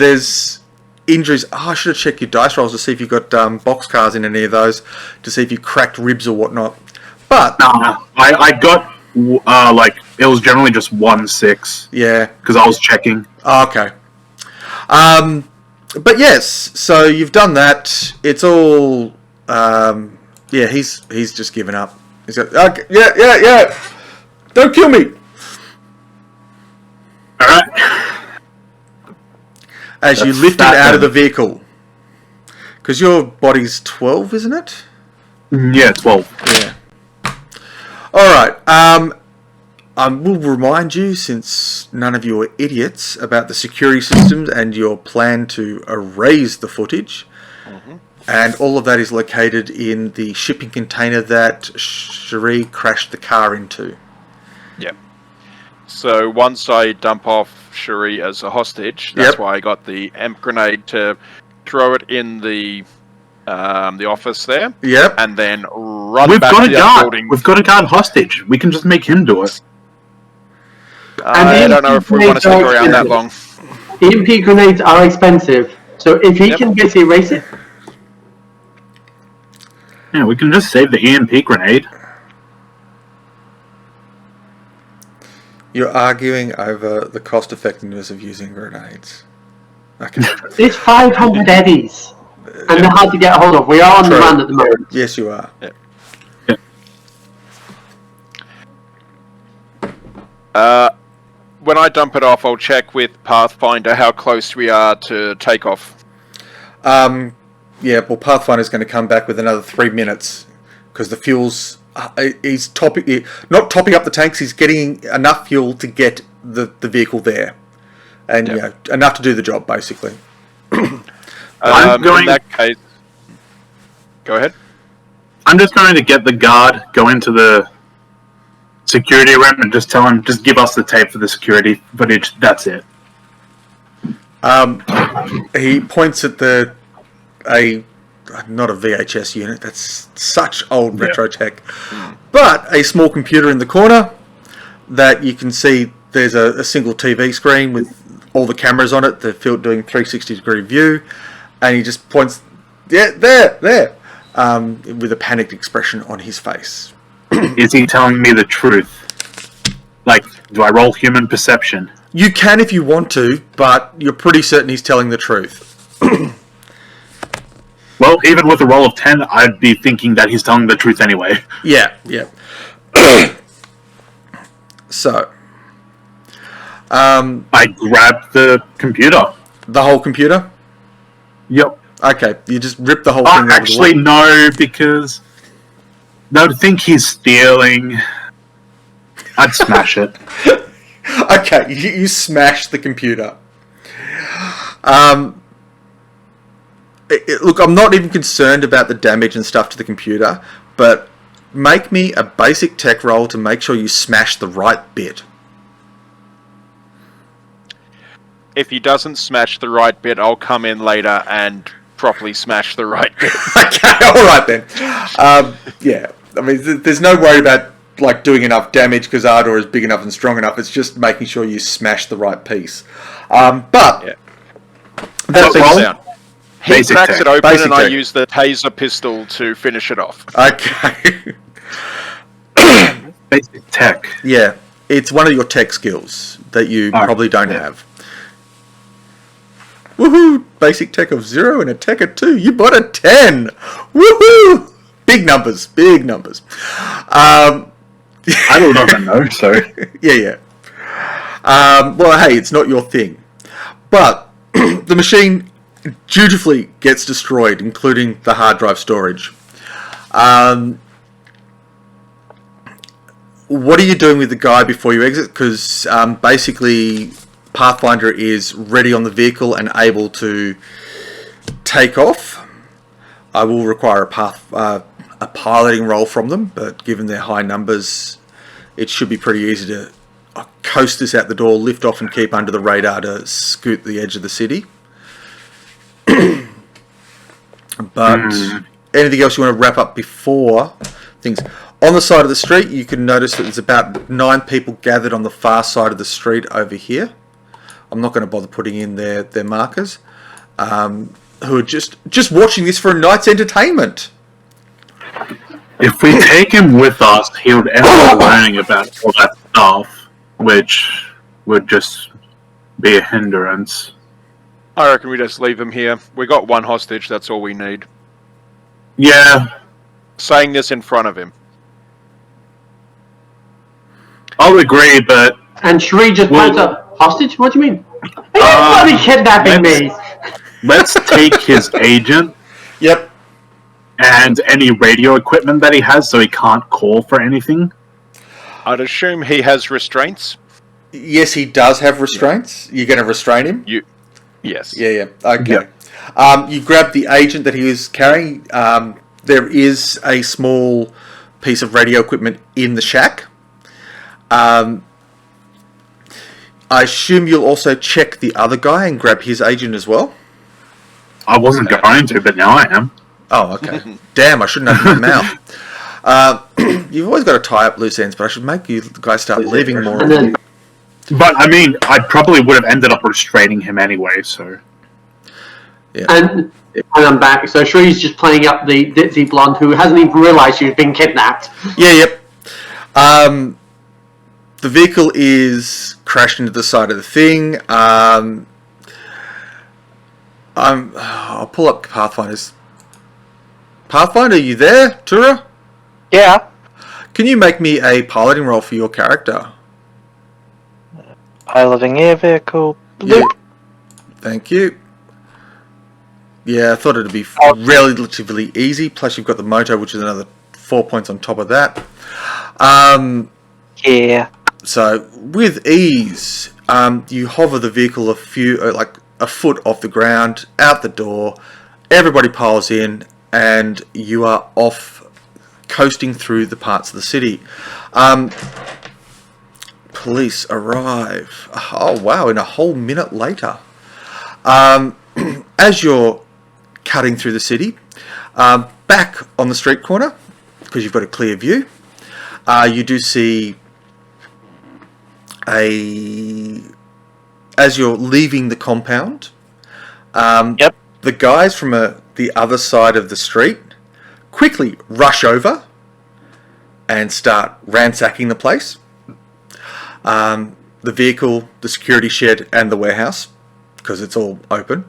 Speaker 2: there's injuries. Oh, I should have checked your dice rolls to see if you've got boxcars in any of those, to see if you cracked ribs or whatnot. But
Speaker 4: Nah, I got it was generally just 1-6
Speaker 2: yeah,
Speaker 4: because I was checking.
Speaker 2: oh, okay. But yes, so you've done that. It's all. Yeah, he's just given up. He's like, okay, yeah. Don't kill me.
Speaker 4: All right.
Speaker 2: As you
Speaker 4: That's
Speaker 2: lift it
Speaker 4: that
Speaker 2: out of the
Speaker 4: then.
Speaker 2: vehicle, because your body's 12, isn't it?
Speaker 4: Yeah, 12.
Speaker 2: Yeah. All right. I will remind you, since none of you are idiots, about the security systems and your plan to erase the footage. And all of that is located in the shipping container that Cherie crashed the car into.
Speaker 3: Yep. So once I dump off Cherie as a hostage, that's
Speaker 2: Yep.
Speaker 3: why I got the amp grenade to throw it in the office there,
Speaker 2: Yep.
Speaker 3: and then run
Speaker 4: We've
Speaker 3: back
Speaker 4: got
Speaker 3: to
Speaker 4: a
Speaker 3: the other
Speaker 4: guard.
Speaker 3: building.
Speaker 4: We've got a guard hostage. We can just make him do it.
Speaker 3: I don't know if we want to stick around that long.
Speaker 5: EMP grenades are expensive, so if he can basically erase it,
Speaker 4: Yeah, we can just save the EMP grenade.
Speaker 2: You're arguing over the cost effectiveness of using grenades. Okay.
Speaker 5: it's 500 eddies, and they're hard to get a hold of. We are on the
Speaker 2: True.
Speaker 5: run at the moment.
Speaker 2: Yes, you are.
Speaker 3: When I dump it off, I'll check with Pathfinder how close we are to takeoff.
Speaker 2: Yeah, well, Pathfinder's going to come back with another 3 minutes because the fuel's. He's not topping up the tanks. He's getting enough fuel to get the vehicle there, and enough to do the job basically.
Speaker 4: I'm going-
Speaker 3: In that case, go ahead.
Speaker 4: I'm just going to get the guard, go into the security room, and just tell him, just give us the tape for the security footage. That's it.
Speaker 2: He points at not a VHS unit. That's such old retro tech, but a small computer in the corner that you can see. There's a single TV screen with all the cameras on it. They're doing 360-degree view, and he just points, there, with a panicked expression on his face.
Speaker 4: Is he telling me the truth? Like, do I roll human perception?
Speaker 2: You can if you want to, but you're pretty certain he's telling the truth.
Speaker 4: Well, even with a roll of 10, I'd be thinking that he's telling the truth anyway.
Speaker 2: Yeah. So,
Speaker 4: I grabbed the computer.
Speaker 2: the whole computer?
Speaker 4: Yep.
Speaker 2: Okay, you just rip the whole thing out.
Speaker 4: Actually, no, because they'd think he's stealing. I'd smash it.
Speaker 2: Okay, you smash the computer. Look, I'm not even concerned about the damage and stuff to the computer, but make me a basic tech roll to make sure you smash the right bit.
Speaker 3: If he doesn't smash the right bit, I'll come in later and properly smash the right bit.
Speaker 2: Okay, alright then. Yeah, I mean, there's no worry about like doing enough damage because Ardor is big enough and strong enough. It's just making sure you smash the right piece. But
Speaker 3: Yeah.
Speaker 2: that's
Speaker 3: Check this
Speaker 2: all.
Speaker 3: out. He
Speaker 4: Basic
Speaker 3: cracks
Speaker 4: tech.
Speaker 3: it open
Speaker 2: Basic
Speaker 3: and I
Speaker 2: tech.
Speaker 3: use the taser pistol to finish it off.
Speaker 2: Okay.
Speaker 4: Basic tech.
Speaker 2: Yeah, it's one of your tech skills that you probably don't have. Woohoo! Basic tech of 0 and a tech of 2. You bought a 10. Woohoo! Big numbers.
Speaker 4: I don't even know, so...
Speaker 2: Yeah. Well, hey, it's not your thing. But the machine dutifully gets destroyed, including the hard drive storage. What are you doing with the guy before you exit? Because basically Pathfinder is ready on the vehicle and able to take off. I will require a piloting roll from them, but given their high numbers, it should be pretty easy to coast this out the door, lift off and keep under the radar to scoot the edge of the city. But anything else you want to wrap up before things? On the side of the street, you can notice that there's about 9 people gathered on the far side of the street over here. I'm not going to bother putting in their markers. Who are just watching this for a night's entertainment.
Speaker 4: If we take him with us, he would end up learning about all that stuff, which would just be a hindrance.
Speaker 3: I reckon we just leave him here. We got 1 hostage, that's all we need.
Speaker 4: Yeah,
Speaker 3: Saying this in front of him.
Speaker 4: I'll agree, but...
Speaker 5: And Shree just
Speaker 4: Well-
Speaker 5: points up, hostage? What do you mean? Are you bloody kidnapping me?
Speaker 4: Let's take his agent
Speaker 2: Yep.
Speaker 4: and any radio equipment that he has so he can't call for anything.
Speaker 3: I'd assume he has restraints.
Speaker 2: Yes, he does have restraints. You're going to restrain him?
Speaker 3: Yes.
Speaker 2: Yeah. Okay. You grab the agent that he was carrying. There is a small piece of radio equipment in the shack. I assume you'll also check the other guy and grab his agent as well?
Speaker 4: I wasn't going to, but now I am.
Speaker 2: Oh, okay. Damn, I shouldn't have my mouth. You've always got to tie up loose ends, but I should make you guys start leaving more.
Speaker 5: And then,
Speaker 4: But, I mean, I probably would have ended up restraining him anyway, so...
Speaker 5: and I'm back. So Shree's just playing up the ditzy blonde who hasn't even realised she's been kidnapped.
Speaker 2: Yep. The vehicle is crashed into the side of the thing. I'll pull up Pathfinder's. Pathfinder, are you there, Tura?
Speaker 1: Yeah.
Speaker 2: Can you make me a piloting roll for your character?
Speaker 1: Piloting air vehicle.
Speaker 2: Yeah. Thank you. Yeah, I thought it'd be relatively easy. Plus, you've got the moto, which is another 4 points on top of that.
Speaker 1: Yeah.
Speaker 2: So, with ease, you hover the vehicle like a foot off the ground, out the door. Everybody piles in, and you are off, coasting through the parts of the city. Police arrive. Oh wow! In a whole minute later. As you're cutting through the city, back on the street corner, because you've got a clear view, you do see as you're leaving the compound, the guys from the other side of the street quickly rush over and start ransacking the place. The vehicle, the security shed, and the warehouse, because it's all open.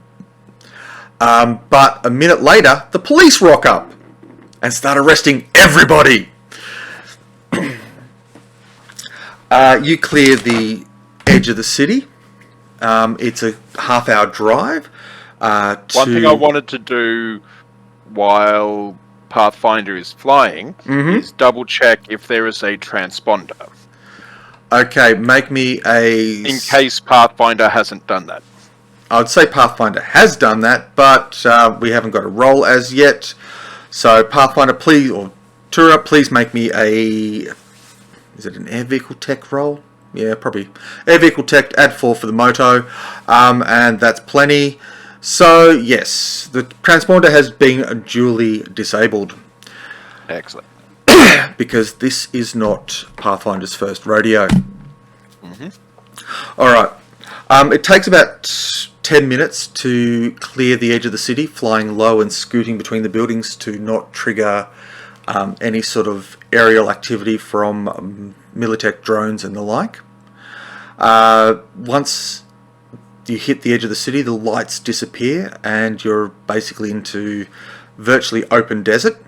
Speaker 2: But a minute later, the police rock up and start arresting everybody. You clear the edge of the city. It's a half-hour drive.
Speaker 3: One thing I wanted to do while Pathfinder is flying is double check if there is a transponder.
Speaker 2: Okay, make me a...
Speaker 3: In case Pathfinder hasn't done that.
Speaker 2: I would say Pathfinder has done that, but we haven't got a roll as yet. So Pathfinder, please, or Tura, please make me a... Is it an air vehicle tech roll? Yeah, probably. Air vehicle tech, add 4 for the moto, and that's plenty. So, yes, the transponder has been duly disabled.
Speaker 3: Excellent.
Speaker 2: Because this is not Pathfinder's first rodeo. Alright. It takes about 10 minutes to clear the edge of the city, flying low and scooting between the buildings to not trigger any sort of aerial activity from Militech drones and the like. Once you hit the edge of the city, the lights disappear and you're basically into virtually open desert.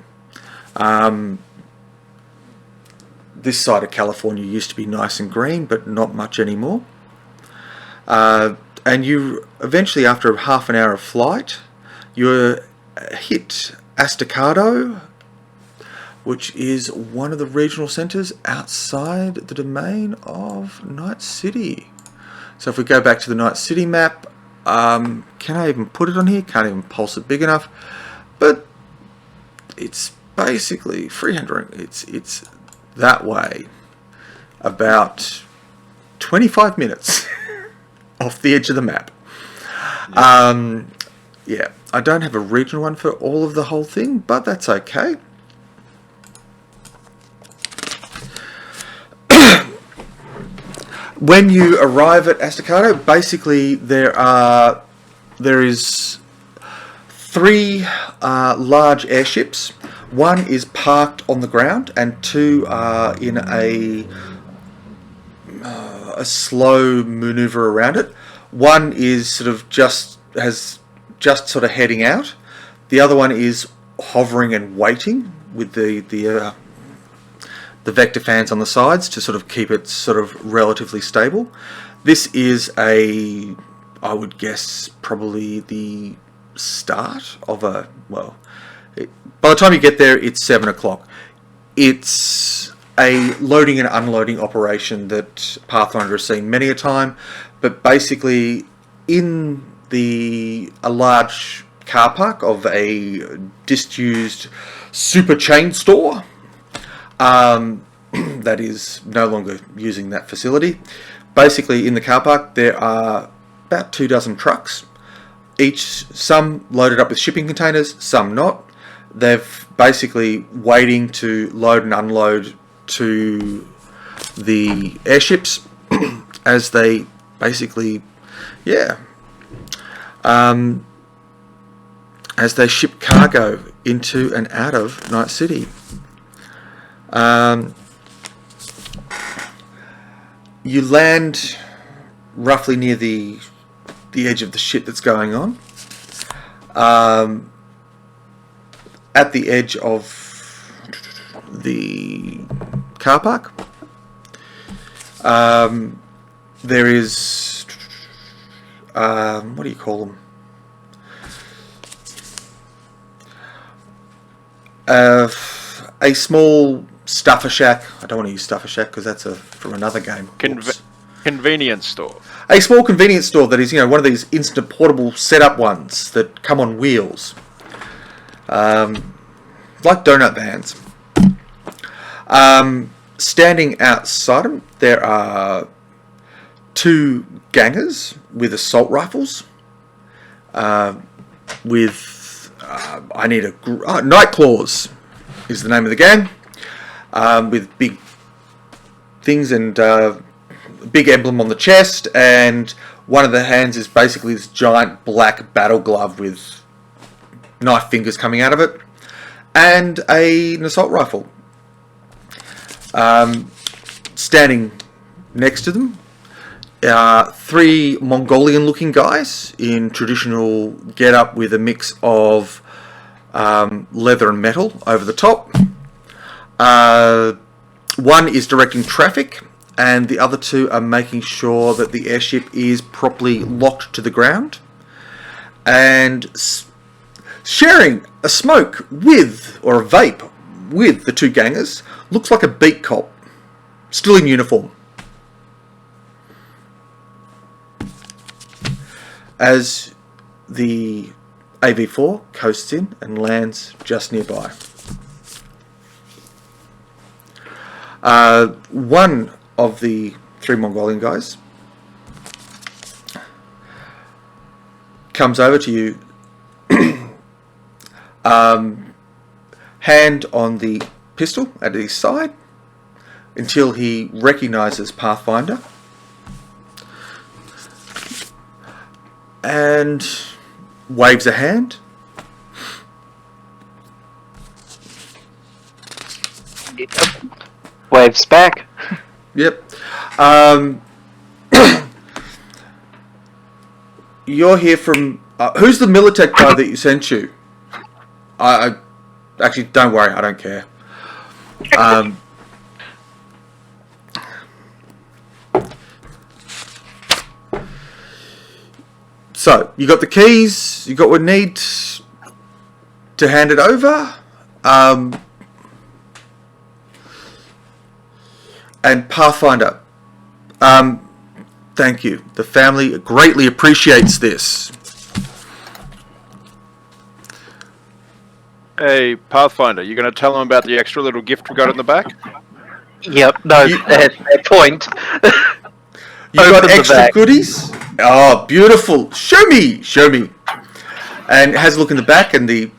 Speaker 2: This side of California used to be nice and green, but not much anymore. And you eventually, after half an hour of flight, you hit Estacado, which is one of the regional centres outside the domain of Night City. So if we go back to the Night City map, can I even put it on here? Can't even pulse it big enough. But it's basically 300. It's that way, about 25 minutes off the edge of the map. Yeah, I don't have a regional one for all of the whole thing, but that's okay. When you arrive at Estacado, basically there is 3 large airships. One is parked on the ground, and 2 are in a slow maneuver around it. One is sort of just sort of heading out. The other one is hovering and waiting with the vector fans on the sides to sort of keep it sort of relatively stable. This is I would guess, probably the start of by the time you get there, it's 7 o'clock. It's a loading and unloading operation that Pathfinder has seen many a time, but basically in a large car park of a disused super chain store, that is no longer using that facility. Basically, in the car park, there are about 24 trucks, some loaded up with shipping containers, some not. They're basically waiting to load and unload to the airships as they basically, as they ship cargo into and out of Night City. You land roughly near the edge of the shit that's going on. At the edge of the car park, there is what do you call them? A small stuffer shack. I don't want to use stuffer shack because that's from another game.
Speaker 3: Convenience store.
Speaker 2: A small convenience store that is, one of these instant portable setup ones that come on wheels, like donut vans. Standing outside them, there are 2 gangers with assault rifles. Nightclaws is the name of the gang. With big things and big emblem on the chest, and one of the hands is basically this giant black battle glove with knife fingers coming out of it, and an assault rifle. Standing next to them are 3 Mongolian-looking guys in traditional get-up with a mix of leather and metal over the top. One is directing traffic, and the other 2 are making sure that the airship is properly locked to the ground, and sharing a smoke or a vape with the 2 gangers looks like a beat cop, still in uniform. As the AV4 coasts in and lands just nearby. One of the 3 Mongolian guys comes over to you, hand on the pistol at his side until he recognises Pathfinder, and waves a hand.
Speaker 1: Waves back.
Speaker 2: Yep. You're here from... who's the Militech guy that you sent you? I Actually, don't worry, I don't care. So, you got the keys, you got what you need to hand it over. And Pathfinder, thank you. The family greatly appreciates this.
Speaker 3: Hey, Pathfinder, you going to tell them about the extra little gift we got in the back?
Speaker 1: Yep, no, their point.
Speaker 2: You got
Speaker 1: Open the
Speaker 2: extra
Speaker 1: bag.
Speaker 2: goodies? Oh, beautiful. Show me. And has a look in the back, and the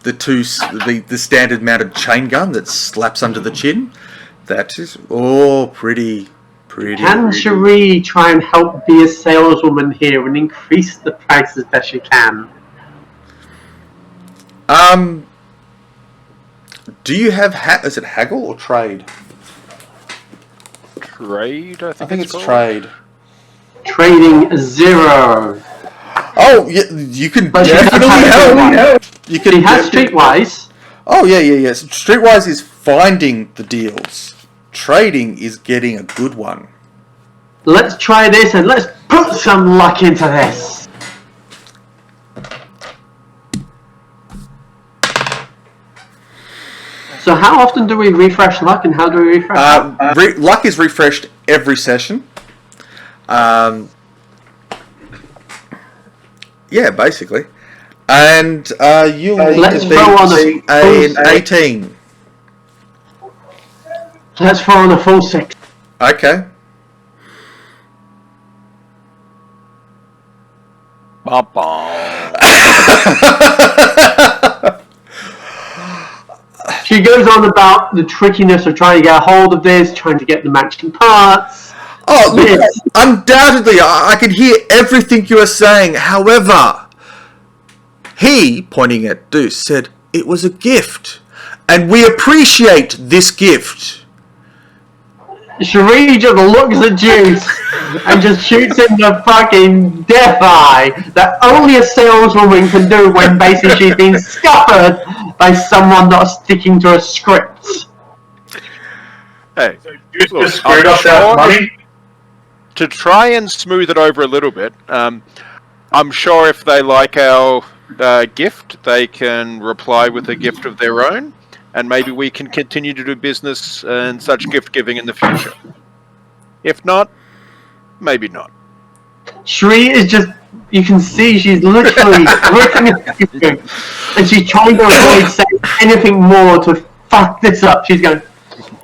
Speaker 2: standard mounted chain gun that slaps under the chin. That is pretty.
Speaker 5: Can Cherie try and help be a saleswoman here and increase the price as best she can?
Speaker 2: Do you have is it haggle or trade?
Speaker 3: Trade, I
Speaker 2: I think it's
Speaker 3: called.
Speaker 2: trade.
Speaker 5: Trading 0.
Speaker 2: Oh, yeah, you can
Speaker 5: But she does
Speaker 2: definitely
Speaker 5: have
Speaker 2: help. You can
Speaker 5: He has
Speaker 2: definitely-
Speaker 5: Streetwise.
Speaker 2: Oh yeah. Streetwise is finding the deals. Trading is getting a good one.
Speaker 5: Let's try this and let's put some luck into this. So how often do we refresh luck and how do we refresh luck?
Speaker 2: Luck is refreshed every session. Yeah, basically. And you'll need
Speaker 5: Let's
Speaker 2: to
Speaker 5: throw on
Speaker 2: be an 18.
Speaker 5: Let's throw on a full 6.
Speaker 2: Okay.
Speaker 5: She goes on about the trickiness of trying to get a hold of this, trying to get the matching parts.
Speaker 2: Oh, look,
Speaker 5: Yes.
Speaker 2: undoubtedly, I can hear everything you are saying. However, he, pointing at Deuce, said it was a gift. And we appreciate this gift.
Speaker 5: Cherie just looks at Juice and just shoots him the fucking death eye that only a saleswoman can do when basically she's been scuppered by someone not sticking to a script.
Speaker 3: Hey,
Speaker 6: Just
Speaker 3: look,
Speaker 6: screwed
Speaker 3: I'm
Speaker 6: up that
Speaker 3: sure
Speaker 6: money.
Speaker 3: to try and smooth it over a little bit, I'm sure if they like our gift, they can reply with a gift of their own, and maybe we can continue to do business and such gift giving in the future. If not, maybe not.
Speaker 5: Cherie is just, you can see she's literally looking at you and she's trying to avoid saying anything more to fuck this up. She's going,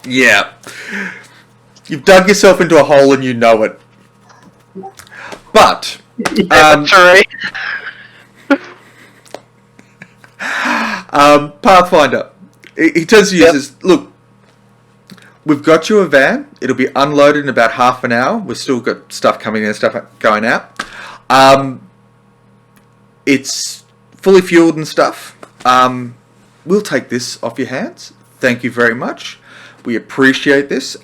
Speaker 2: Yeah. You've dug yourself into a hole and you know it. But,
Speaker 1: Sorry.
Speaker 2: Pathfinder, he turns to you and says, look, we've got you a van. It'll be unloaded in about half an hour. We've still got stuff coming in and stuff going out. It's fully fueled and stuff. We'll take this off your hands. Thank you very much. We appreciate this.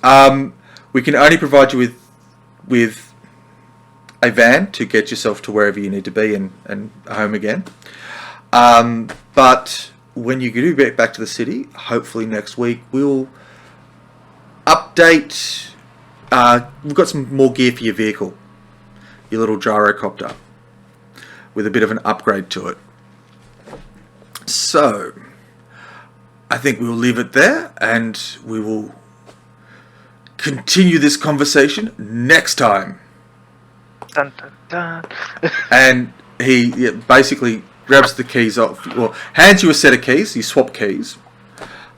Speaker 2: We can only provide you with a van to get yourself to wherever you need to be and home again. But when you do get back to the city, hopefully next week, we'll update. We've got some more gear for your vehicle, your little gyrocopter, with a bit of an upgrade to it. So, I think we'll leave it there, and we will continue this conversation next time.
Speaker 1: Dun, dun, dun.
Speaker 2: And he basically grabs the keys off, well, hands you a set of keys. You swap keys,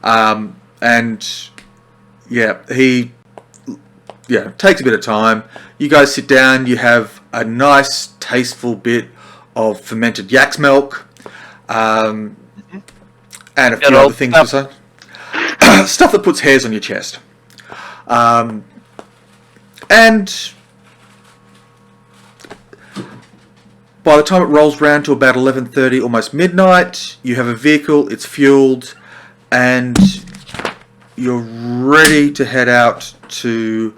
Speaker 2: and he takes a bit of time. You guys sit down. You have a nice, tasteful bit of fermented yak's milk, and a few other things besides. Stuff that puts hairs on your chest, and by the time it rolls round to about 11:30, almost midnight, you have a vehicle, it's fueled, and you're ready to head out to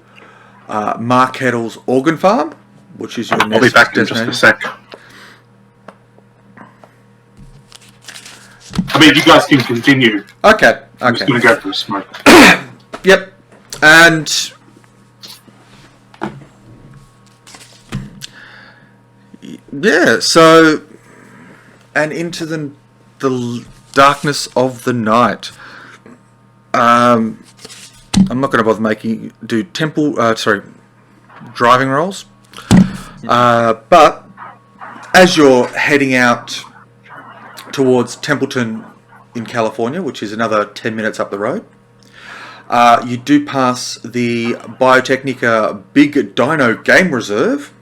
Speaker 2: Mark Heddle's organ farm, which is your
Speaker 4: I'll be
Speaker 2: next
Speaker 4: back in just a
Speaker 2: destination.
Speaker 4: sec. I mean, you guys can continue.
Speaker 2: Okay.
Speaker 4: I'm just
Speaker 2: Okay.
Speaker 4: gonna go for a smoke.
Speaker 2: Yep. And yeah, so and into the darkness of the night. I'm not going to bother making do driving rolls. But as you're heading out towards Templeton in California, which is another 10 minutes up the road, you do pass the Biotechnica Big Dino Game Reserve,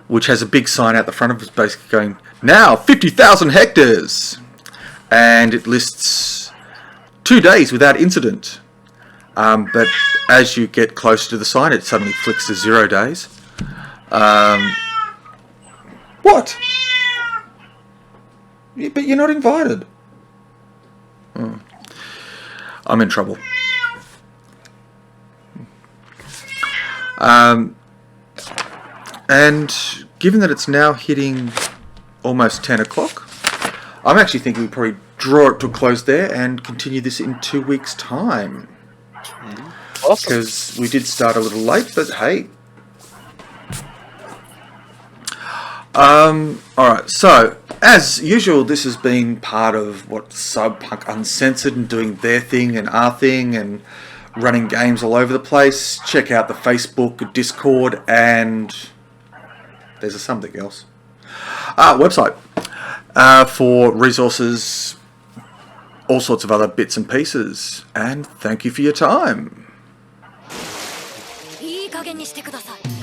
Speaker 2: which has a big sign out the front of it basically going, now 50,000 hectares! And it lists 2 days without incident. But as you get closer to the sign, it suddenly flicks to 0 days. What? Yeah, but you're not invited. Oh. I'm in trouble. And given that it's now hitting almost 10 o'clock, I'm actually thinking we probably draw it to a close there and continue this in 2 weeks' time.
Speaker 1: Awesome.
Speaker 2: Because we did start a little late, but hey. Alright, so as usual, this has been part of what Cyberpunk Uncensored and doing their thing and our thing and running games all over the place. Check out the Facebook, Discord, and there's something else. Website for resources, all sorts of other bits and pieces. And thank you for your time.
Speaker 7: いい加減にしてください。